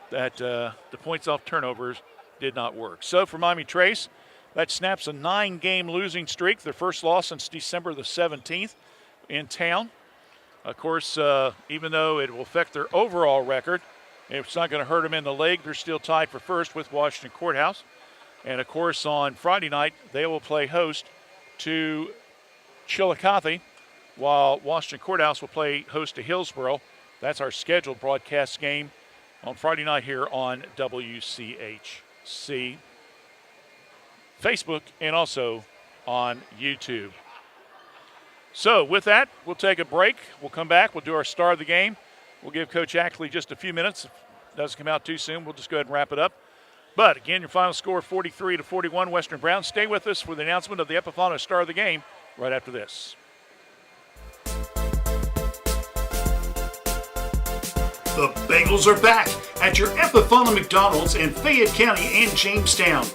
That the points off turnovers did not work. So for Miami Trace, that snaps a 9-game losing streak, their first loss since December the 17th in town. Of course, even though it will affect their overall record, it's not going to hurt them in the league. They're still tied for first with Washington Courthouse. And, of course, on Friday night, they will play host to Chillicothe, while Washington Courthouse will play host to Hillsboro. That's our scheduled broadcast game on Friday night here on WCHC, Facebook, and also on YouTube. So with that, we'll take a break. We'll come back. We'll do our star of the game. We'll give Coach Ackley just a few minutes. If it doesn't come out too soon, we'll just go ahead and wrap it up. But again, your final score 43-41, Western Brown. Stay with us for the announcement of the Epifano star of the game right after this. The Bengals are back at your Epifano McDonald's in Fayette County and Jamestown.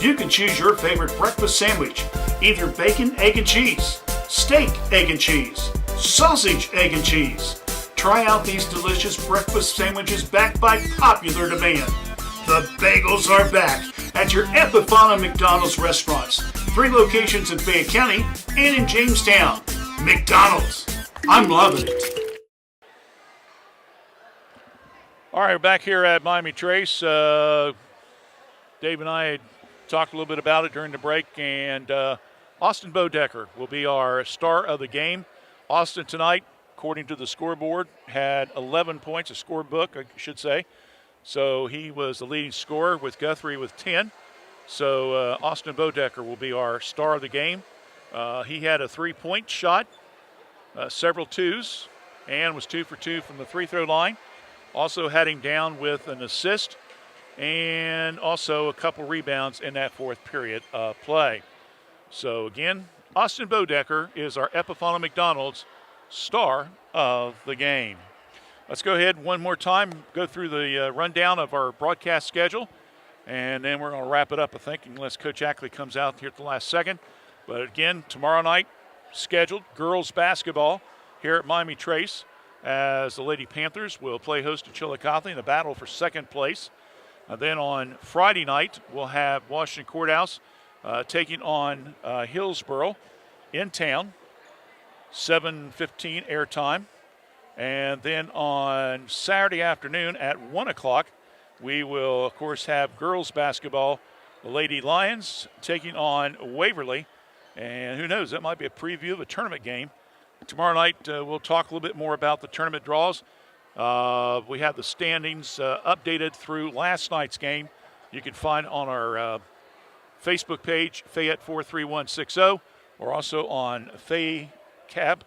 You can choose your favorite breakfast sandwich, either bacon, egg, and cheese, steak, egg, and cheese, sausage, egg, and cheese. Try out these delicious breakfast sandwiches backed by popular demand. The Bagels are back at your Epifano McDonald's restaurants. 3 locations in Fayette County and in Jamestown. McDonald's. I'm loving it. All right, we're back here at Miami Trace. Dave and I had talked a little bit about it during the break, and Austin Bodecker will be our star of the game. Austin tonight, according to the scoreboard, had 11 points, a scorebook, I should say. So he was the leading scorer with Guthrie with 10. So Austin Bodecker will be our star of the game. He had a 3-point shot, several twos, and was 2 for 2 from the free throw line. Also had him down with an assist and also a couple rebounds in that fourth period of play. So again, Austin Bodecker is our Epifano McDonald's star of the game. Let's go ahead one more time, go through the rundown of our broadcast schedule, and then we're going to wrap it up, I think, unless Coach Ackley comes out here at the last second. But again, tomorrow night, scheduled girls basketball here at Miami Trace, as the Lady Panthers will play host to Chillicothe in a battle for second place. Then on Friday night, we'll have Washington Courthouse taking on Hillsboro in town, 7:15 airtime. And then on Saturday afternoon at 1 o'clock, we will, of course, have girls basketball, the Lady Lions taking on Waverly. And who knows, that might be a preview of a tournament game. Tomorrow night, we'll talk a little bit more about the tournament draws. We have the standings updated through last night's game. You can find on our Facebook page, Fayette 43160, or also on FayCam,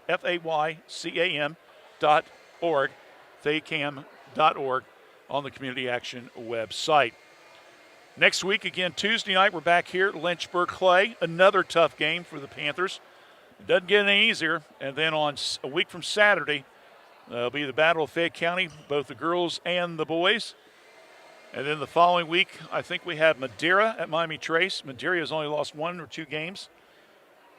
FAYCAM.org, FayCam.org on the Community Action website. Next week, again, Tuesday night, we're back here at Lynchburg Clay. Another tough game for the Panthers. It doesn't get any easier. And then on a week from Saturday, it'll be the Battle of Fayette County, both the girls and the boys. And then the following week, I think we have Madeira at Miami Trace. Madeira has only lost 1 or 2 games.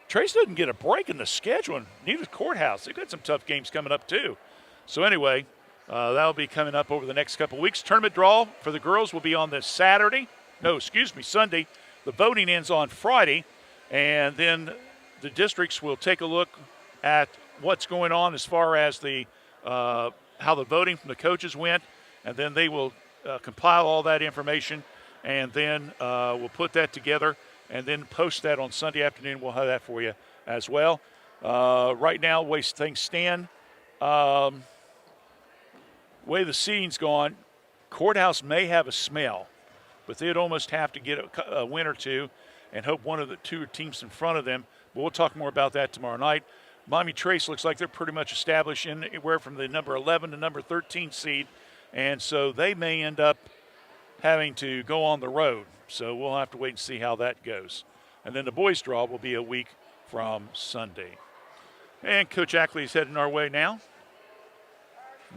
Trace doesn't get a break in the schedule, and neither does Courthouse. They've got some tough games coming up, too. So anyway, that'll be coming up over the next couple weeks. Tournament draw for the girls will be on this Sunday. The voting ends on Friday, and then the districts will take a look at what's going on as far as the how the voting from the coaches went, and then they will compile all that information, and then we'll put that together and then post that on Sunday afternoon. We'll have that for you as well. Right now, the way things stand, way the seeding's gone, Courthouse may have a smell, but they'd almost have to get a win or two and hope one of the 2 teams in front of them. But we'll talk more about that tomorrow night. Miami Trace looks like they're pretty much established in anywhere from the number 11 to number 13 seed, and so they may end up having to go on the road. So we'll have to wait and see how that goes. And then the boys' draw will be a week from Sunday. And Coach Ackley is heading our way now.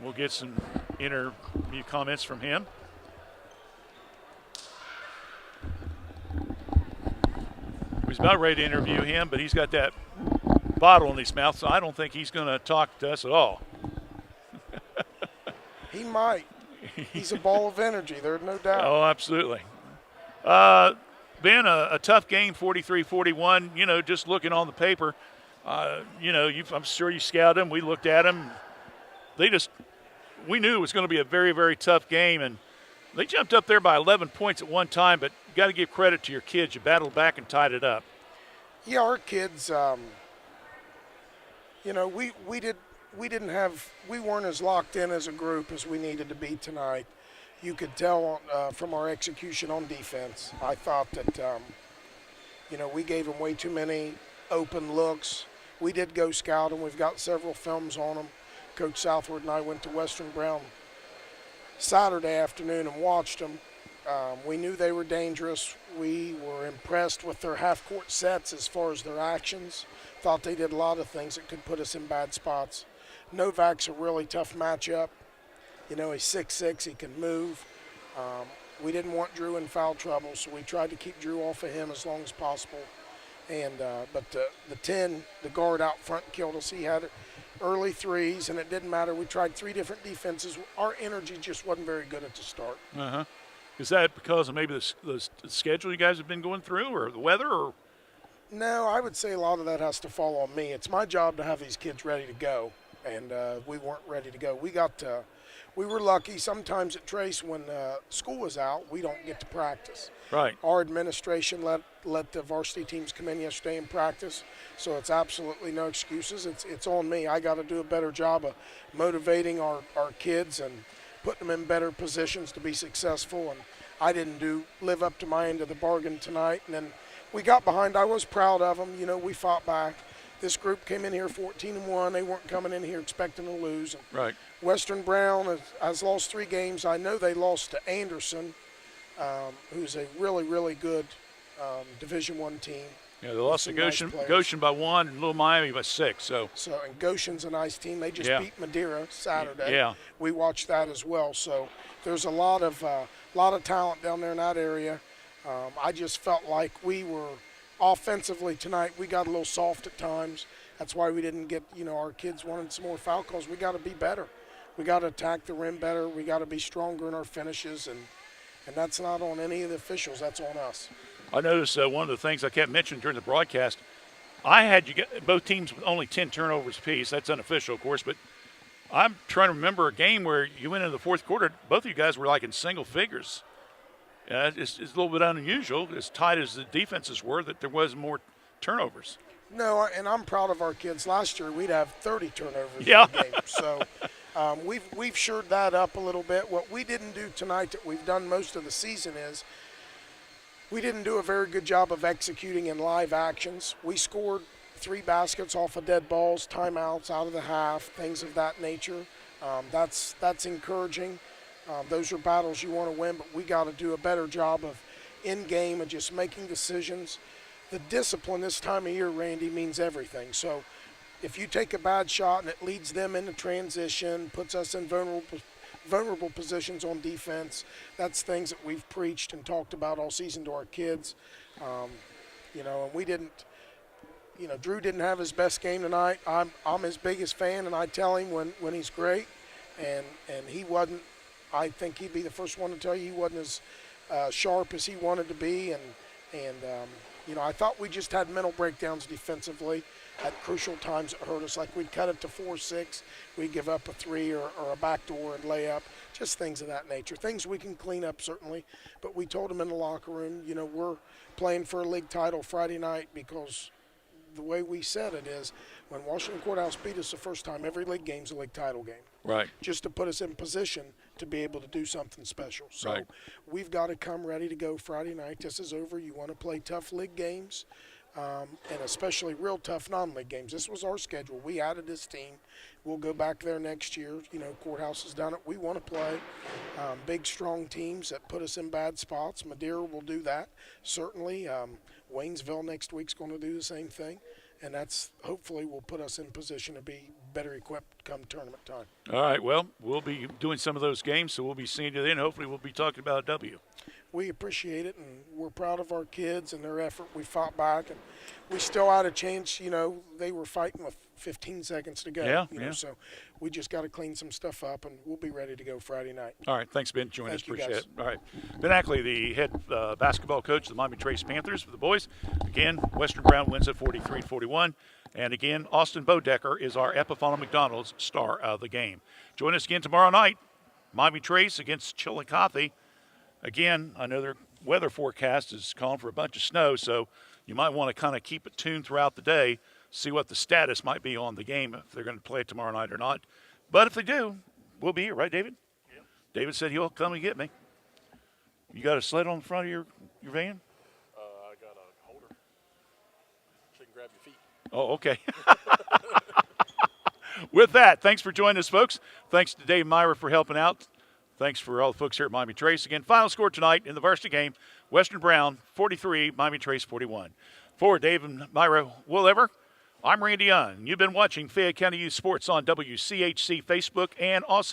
We'll get some interview comments from him. He's about ready to interview him, but he's got that bottle in his mouth, so I don't think he's going to talk to us at all. He might. He's a ball of energy, there's no doubt. Oh, absolutely. Ben, a tough game, 43-41. You know, just looking on the paper, I'm sure you scouted them. We looked at them. We knew it was going to be a very, very tough game, and They jumped up there by 11 points at one time, but you got to give credit to your kids. You battled back and tied it up. Yeah, our kids, you know, we weren't as locked in as a group as we needed to be tonight. You could tell from our execution on defense. I thought that, you know, we gave them way too many open looks. We did go scout them. We've got several films on them. Coach Southward and I went to Western Brown Saturday afternoon and watched them. We knew they were dangerous. We were impressed with their half-court sets as far as their actions. Thought they did a lot of things that could put us in bad spots. Novak's a really tough matchup. You know, he's 6'6", he can move. We didn't want Drew in foul trouble, so we tried to keep Drew off of him as long as possible. And but the 10, the guard out front, killed us. He had early threes, and it didn't matter. We tried 3 different defenses. Our energy just wasn't very good at the start. Uh-huh. Is that because of maybe the schedule you guys have been going through, or the weather, or? No, I would say a lot of that has to fall on me. It's my job to have these kids ready to go, and we weren't ready to go. We were lucky. Sometimes at Trace, when school was out, we don't get to practice. Right. Our administration let the varsity teams come in yesterday and practice, so it's absolutely no excuses. It's on me. I got to do a better job of motivating our kids and putting them in better positions to be successful. And I didn't live up to my end of the bargain tonight. And then we got behind. I was proud of them. You know, we fought back. This group came in here 14-1. They weren't coming in here expecting to lose. And right. Western Brown has lost 3 games. I know they lost to Anderson, who's a really, really good Division I team. Yeah, they lost to Goshen by 1 and Little Miami by 6. So and Goshen's a nice team. They just beat Madeira Saturday. Yeah. We watched that as well. So there's a lot of talent down there in that area. I just felt like we were offensively tonight. We got a little soft at times. That's why we didn't get, you know, our kids wanted some more foul calls. We got to be better. We got to attack the rim better. We got to be stronger in our finishes, and that's not on any of the officials. That's on us. I noticed one of the things I kept mentioning during the broadcast, I had both teams with only 10 turnovers apiece. That's unofficial, of course, but I'm trying to remember a game where you went into the fourth quarter, both of you guys were like in single figures. It's a little bit unusual, as tight as the defenses were, that there was more turnovers. No, and I'm proud of our kids. Last year we'd have 30 turnovers in the game. So we've shored that up a little bit. What we didn't do tonight that we've done most of the season is we didn't do a very good job of executing in live actions. We scored 3 baskets off of dead balls, timeouts out of the half, things of that nature. That's encouraging. Those are battles you want to win, but we got to do a better job of in-game and just making decisions. The discipline this time of year, Randy, means everything. So if you take a bad shot and it leads them into transition, puts us in vulnerable positions on defense, that's things that we've preached and talked about all season to our kids. You know, and we didn't, you know, Drew didn't have his best game tonight. I'm his biggest fan, and I tell him when he's great, and he wasn't. I think he'd be the first one to tell you he wasn't as sharp as he wanted to be, and you know, I thought we just had mental breakdowns defensively at crucial times that hurt us. Like we'd cut it to 4-6, we'd give up a 3 or a backdoor and lay up, just things of that nature. Things we can clean up certainly, but we told them in the locker room, you know, we're playing for a league title Friday night, because the way we said it is when Washington Courthouse beat us the first time, every league game's a league title game. Right. Just to put us in position to be able to do something special. So right. We've got to come ready to go Friday night. This is over. You want to play tough league games, and especially real tough non-league games. This was our schedule. We added this team. We'll go back there next year. You know, Courthouse has done it. We want to play big, strong teams that put us in bad spots. Madeira will do that, certainly. Waynesville next week's going to do the same thing. And that's hopefully will put us in position to be better equipped come tournament time. All right, well, we'll be doing some of those games, so we'll be seeing you then. Hopefully we'll be talking about a W. We appreciate it, and we're proud of our kids and their effort. We fought back, and we still had a chance. You know, they were fighting with 15 seconds to go. Yeah, you know, so we just got to clean some stuff up, and we'll be ready to go Friday night. All right, thanks, Ben. Join us. Appreciate guys. it. All right. Ben Ackley, the head basketball coach of the Miami Trace Panthers for the boys. Again, Western Brown wins at 43-41. And again, Austin Bodecker is our Epifano McDonald's star of the game. Join us again tomorrow night. Miami Trace against Chillicothe. Again, I know their weather forecast is calling for a bunch of snow, so you might want to kind of keep it tuned throughout the day, see what the status might be on the game, if they're going to play it tomorrow night or not. But if they do, we'll be here, right, David? Yeah. David said he'll come and get me. You got a sled on the front of your van? I got a holder. So you can grab your feet. Oh, okay. With that, thanks for joining us, folks. Thanks to Dave and Myra for helping out. Thanks for all the folks here at Miami Trace. Again, final score tonight in the varsity game, Western Brown 43, Miami Trace 41. For Dave and Myra Woolliver, I'm Randy Young. You've been watching Fayette County Youth Sports on WCHC Facebook and also